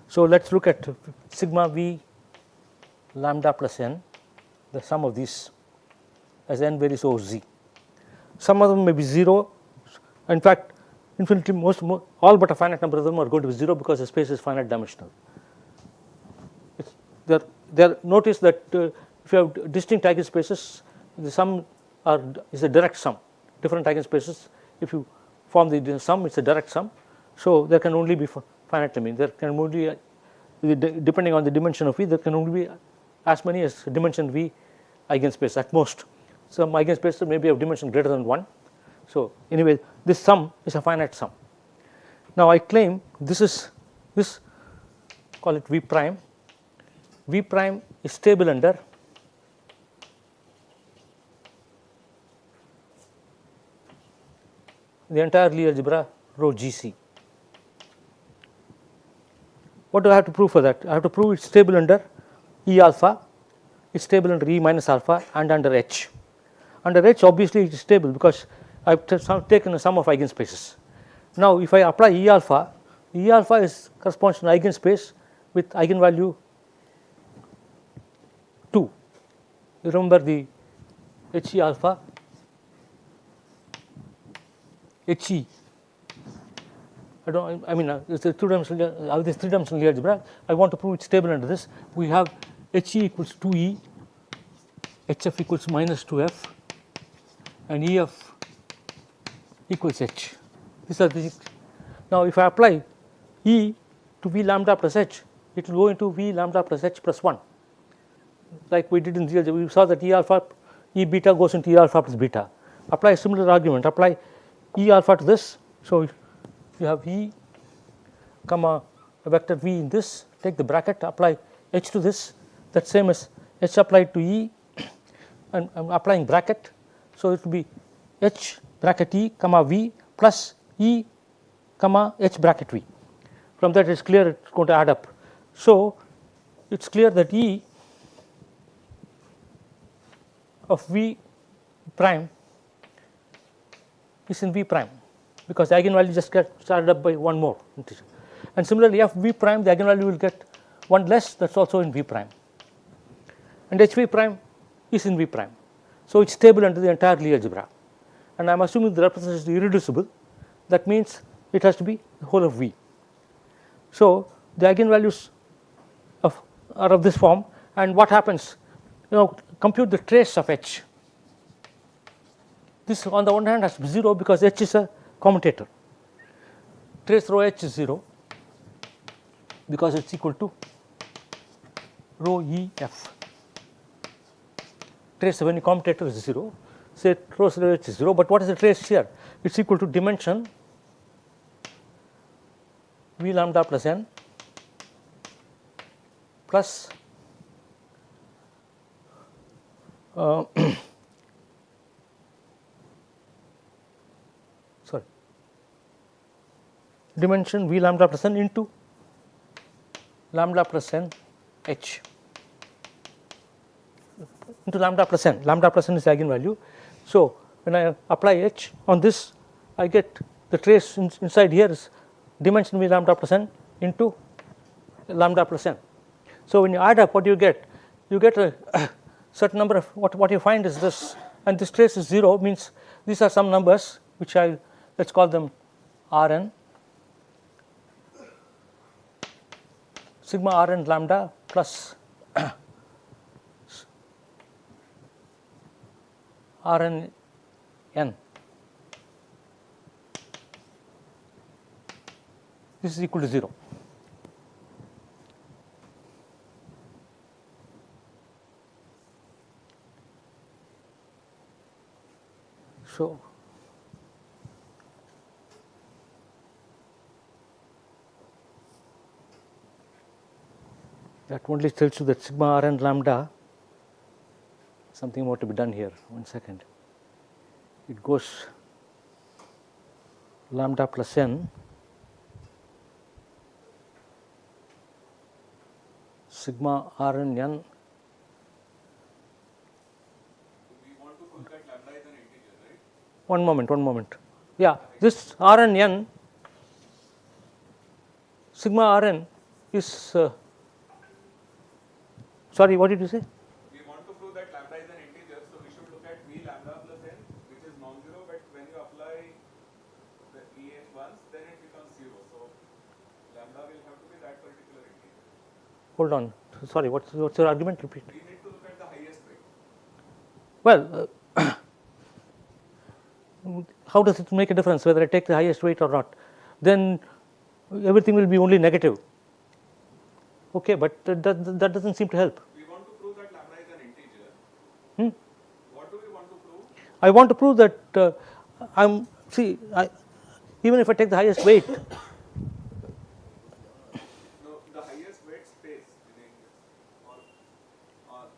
So let's look at sigma V lambda plus n, the sum of these as n varies over Z. Some of them may be 0. In fact, infinitely all but a finite number of them are going to be 0 because the space is finite dimensional. Notice that if you have distinct eigenspaces, the sum is a direct sum. Different eigenspaces, if you form the sum, it's a direct sum. So there can only be finite. I mean, there can only depending on the dimension of V, there can only be as many as dimension V eigenspace at most. Some eigenspaces may be of dimension greater than 1. So anyway, this sum is a finite sum. Now I claim this call it V prime. V prime is stable under the entire Lie algebra rho GC. What do I have to prove for that? I have to prove it's stable under E alpha, it's stable under E minus alpha, and under H. Under H, obviously it is stable because I have taken a sum of eigenspaces. Now if I apply E alpha corresponds to an eigenspace with eigenvalue 2. You remember the He alpha, He. I mean, it's a two-dimensional. This three-dimensional algebra. I want to prove it's stable under this. We have He equals 2E, Hf equals minus 2f, and Ef equals H. These are the. Now, if I apply E to V lambda plus H, it will go into V lambda plus H plus 1. Like we did in the algebra, we saw that E beta goes into E alpha plus beta. Apply a similar argument. Apply E alpha to this. So you have E comma a vector V in this. Take the bracket. Apply H to this. That's same as H applied to E, and I'm applying bracket. So it will be H bracket E comma V plus E comma H bracket V. From that it's clear it's going to add up. So it's clear that E of V prime is in V prime because the eigenvalue just gets added up by one more integer. And similarly, F V prime, the eigenvalue will get one less, that's also in V prime. And H V prime is in V prime. So it's stable under the entire Lie algebra. And I'm assuming the representation is irreducible. That means it has to be the whole of V. So the eigenvalues are of this form. And what happens? Compute the trace of H. This on the one hand has to be 0 because H is a commutator. Trace rho H is 0 because it's equal to rho E F. Trace of any commutator is 0. Say trace rho H is 0, but what is the trace here? It's equal to dimension V lambda plus n plus dimension V lambda plus n into lambda plus n H into lambda plus n. Lambda plus n is the eigenvalue. So when I apply H on this, I get the trace inside here is dimension V lambda plus n into lambda plus n. So when you add up, what do you get? You get a certain number of what you find is this, and this trace is 0, means these are some numbers which let's call them Rn, sigma Rn lambda plus Rn n. This is equal to 0. So that only tells you that sigma Rn lambda, something more to be done here. 1 second. It goes lambda plus n sigma Rn n. One moment. Yeah, this Rn n, sigma Rn is, sorry, what did you say? We want to prove that lambda is an integer, so we should look at V lambda plus n, which is non-zero, but when you apply the EH once, then it becomes 0. So lambda will have to be that particular integer. Hold on, sorry, what's your argument? Repeat. We need to look at the highest rate. Well, how does it make a difference whether I take the highest weight or not? Then everything will be only negative. Okay, but that doesn't seem to help. We want to prove that lambda is an integer. Hmm? What do we want to prove? I want to prove that even if I take the highest weight, No, the highest weight space in English, or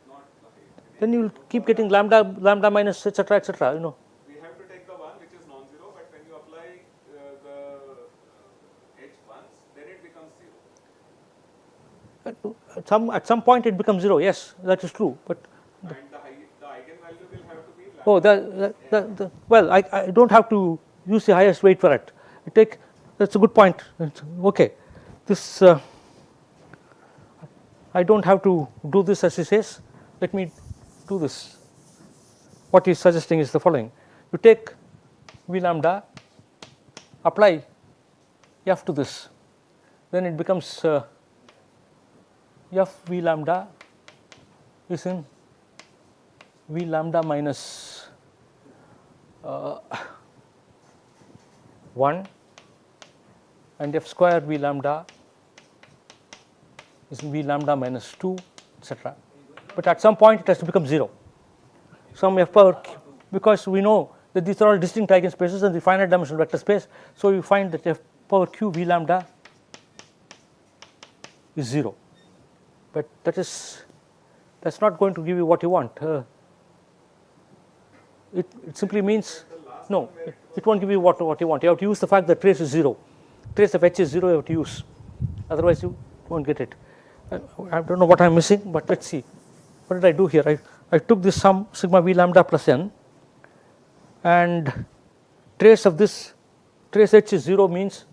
not the highest. then you will keep getting lambda minus etc. etc. You know. We have to take the one which is non-zero, but when you apply the h once, then it becomes zero. At some point it becomes 0. Yes, that is true. But And the eigenvalue will have to be lambda. oh, well, I don't have to use the highest weight for it. That's a good point. Okay, this I don't have to do this as he says. Let me do this. What he is suggesting is the following: you take v lambda, apply f to this, then it becomes f v lambda is in v lambda minus 1 and f square v lambda is v lambda minus 2, etc. But at some point it has to become 0. Some f power q, because we know that these are all distinct eigenspaces in the finite dimensional vector space. So you find that f power q v lambda is 0. But that's not going to give you what you want. It simply means no. It won't give you what you want. You have to use the fact that trace is 0. Trace of h is 0. You have to use. Otherwise, you won't get it. I don't know what I'm missing, but let's see. What did I do here? I took this sum sigma v lambda plus n, and trace of this trace h is 0 means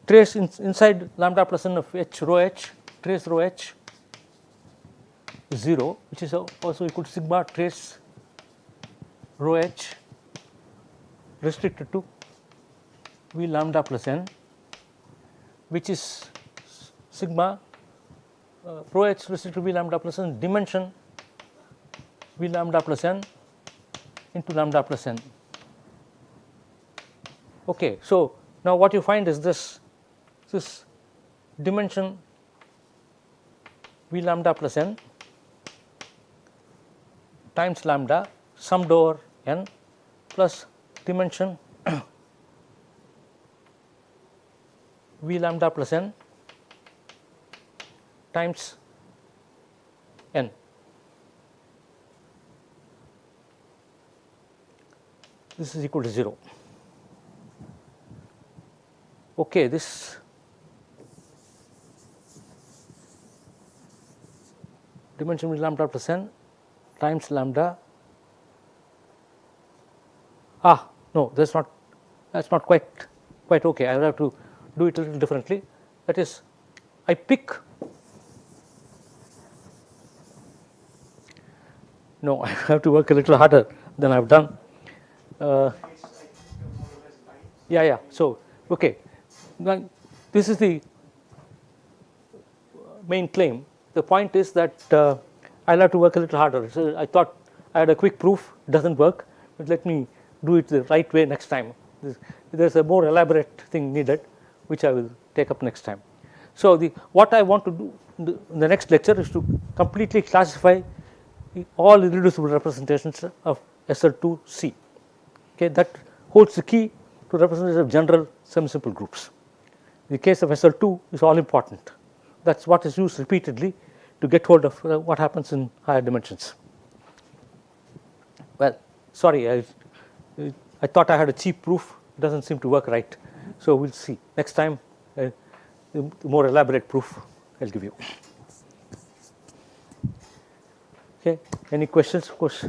trace inside lambda plus n of h rho h, trace rho h is 0, which is also equal to sigma trace rho h restricted to v lambda plus n, which is sigma rho h restricted to v lambda plus n dimension v lambda plus n into lambda plus n. Okay, so now what you find is this dimension v lambda plus n times lambda summed over n plus dimension v lambda plus n times n. This is equal to 0. Okay, this dimension v lambda plus n times lambda. No, that's not quite okay. I will have to do it a little differently. That is, I pick. No, I have to work a little harder than I've done. Yeah. So, okay, this is the main claim. The point is that I'll have to work a little harder. So I thought I had a quick proof. It doesn't work, but let me do it the right way next time. There's a more elaborate thing needed, which I will take up next time. So what I want to do in the next lecture is to completely classify all irreducible representations of SL2C. Okay, that holds the key to representation of general semisimple groups. The case of SL2 is all important. That's what is used repeatedly to get hold of what happens in higher dimensions. Well, sorry, I thought I had a cheap proof. It doesn't seem to work right. So we'll see. Next time, the more elaborate proof I'll give you. Okay, any questions, of course?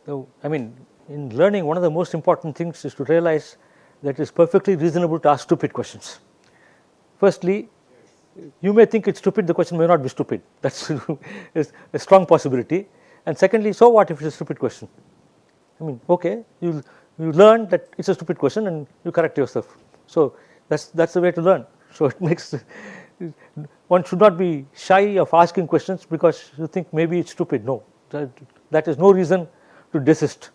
No, I mean, in learning, one of the most important things is to realize that it's perfectly reasonable to ask stupid questions. Firstly, you may think it's stupid, the question may not be stupid. That's a strong possibility. And secondly, so what if it's a stupid question? I mean, okay, you learn that it's a stupid question and you correct yourself. So that's the way to learn. So it makes one should not be shy of asking questions because you think maybe it's stupid. No, that is no reason to desist.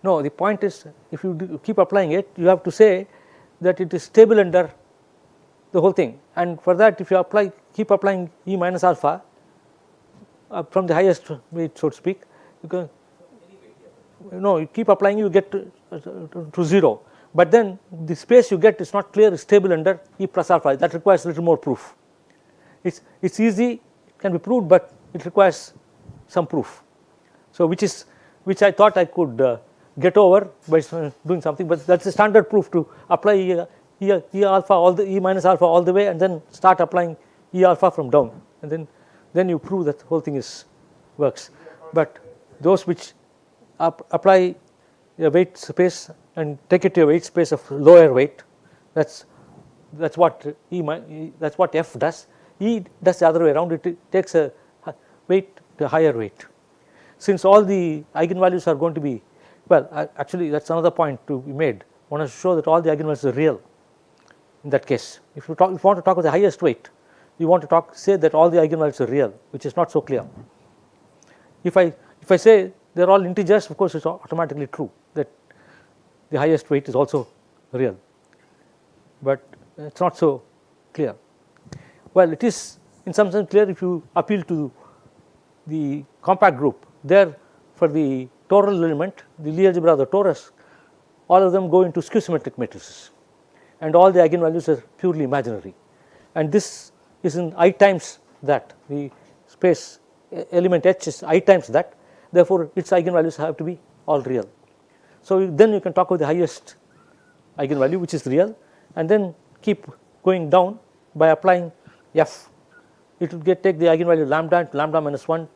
No, the point is if you keep applying it, you have to say that it is stable under the whole thing, and for that if you keep applying E minus alpha from the highest weight, so to speak, you keep applying, you get to 0, but then the space you get is not clear, is stable under E plus alpha. That requires a little more proof. It's easy, it can be proved, but it requires some proof. So which I thought I could get over by doing something, but that's the standard proof, to apply E alpha E minus alpha all the way, and then start applying E alpha from down, and then you prove that the whole thing works. But those which apply a weight space and take it to a weight space of lower weight, that's what that's what F does. E does the other way around. It takes a weight to a higher weight. Since all the eigenvalues are going to be, well, actually that's another point to be made. One has to show that all the eigenvalues are real. In that case, if you want to talk with the highest weight, you want to say that all the eigenvalues are real, which is not so clear. If I say they're all integers, of course it's automatically true that the highest weight is also real, but it's not so clear. Well, it is in some sense clear if you appeal to the compact group. There, for the toral element, the Lie algebra of the torus, all of them go into skew symmetric matrices, and all the eigenvalues are purely imaginary, and this is in I times that. The space element H is I times that, therefore its eigenvalues have to be all real. So then you can talk about the highest eigenvalue, which is real, and then keep going down by applying F. It will take the eigenvalue lambda into lambda minus 1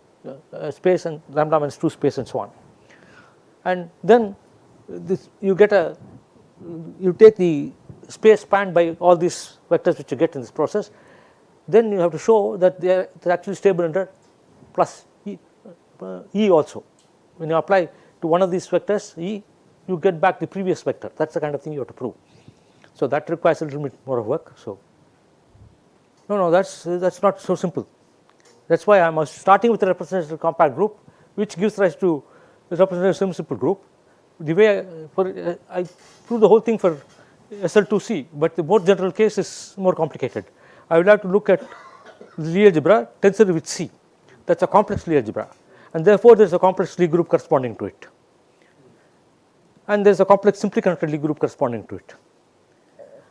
space and lambda minus 2 space and so on, and then you take the space spanned by all these vectors which you get in this process. Then you have to show that they're actually stable under plus E also. When you apply to one of these vectors E, you get back the previous vector. That's the kind of thing you have to prove. So that requires a little bit more of work. So no, that's not so simple. That's why I'm starting with a representative compact group, which gives rise to the representative semi-simple group. The way I prove the whole thing for SL2C, but the more general case is more complicated. I will have to look at the Lie algebra tensor with C. That's a complex Lie algebra, and therefore there is a complex Lie group corresponding to it, and there is a complex simply connected Lie group corresponding to it.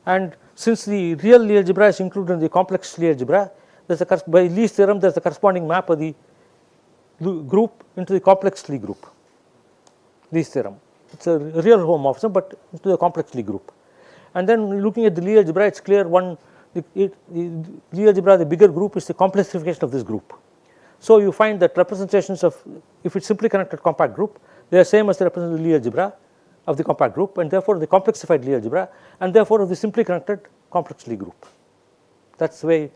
And since the real Lie algebra is included in the complex Lie algebra, by Lie's theorem there is a corresponding map of the group into the complex Lie group. Lie's theorem. It's a real homomorphism, but into the complex Lie group. And then looking at the Lie algebra, it's clear the Lie algebra, the bigger group, is the complexification of this group. So you find that representations of, if it's simply connected compact group, they are same as the representative Lie algebra of the compact group, and therefore the complexified Lie algebra, and therefore of the simply connected complex Lie group. That's the way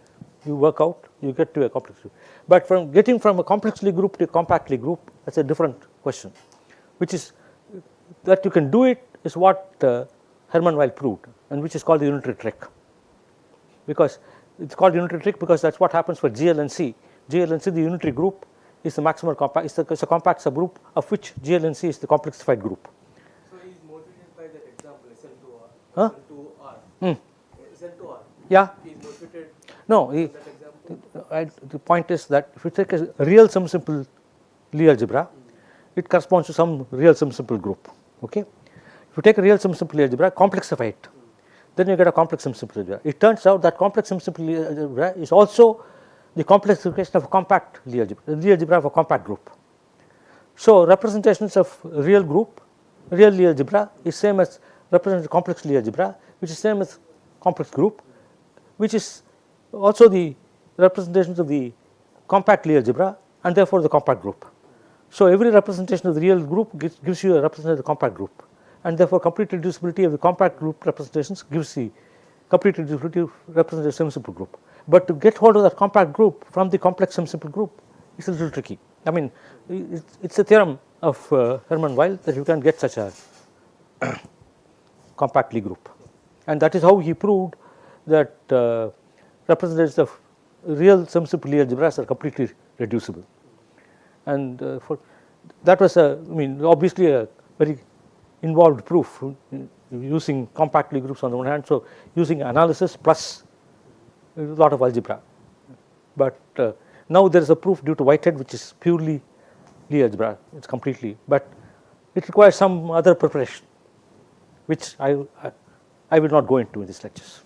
you work out, you get to a complex group. But from getting from a complex Lie group to a compact Lie group, that's a different question, which is that you can do it is what Hermann Weyl proved, and which is called the unitary trick. Because it's called unitary trick because that's what happens for GL and C. GL and C, the unitary group, is the maximal compact, it's a compact subgroup of which GL and C is the complexified group. So he is motivated by that example SL2R. Huh? SL2R. SL2R. Yeah. He is motivated No, by that example. the point is that if you take a real semi-simple Lie algebra, it corresponds to some real semi-simple group. Okay. If you take a real semi-simple Lie algebra, complexify it, then you get a complex semi-simple algebra. It turns out that complex semi-simple Lie algebra is also the complexification of a compact Lie algebra, the Lie algebra of a compact group. So representations of real Lie algebra is same as representative complex Lie algebra, which is same as complex group, which is also the representations of the compact Lie algebra, and therefore the compact group. So every representation of the real group gives you a representative compact group, and therefore complete reducibility of the compact group representations gives the complete reducibility of representative semi-simple group. But to get hold of that compact group from the complex semi-simple group is a little tricky. I mean, it's a theorem of Hermann Weyl that you can get such a compact Lie group, and that is how he proved that representatives of real sum-simple Lie algebras are completely reducible. And for that was obviously a very involved proof using compact Lie groups on the one hand, so using analysis plus a lot of algebra. But now there is a proof due to Whitehead which is purely Lie algebra, it's completely, but it requires some other preparation which I will not go into in these lectures.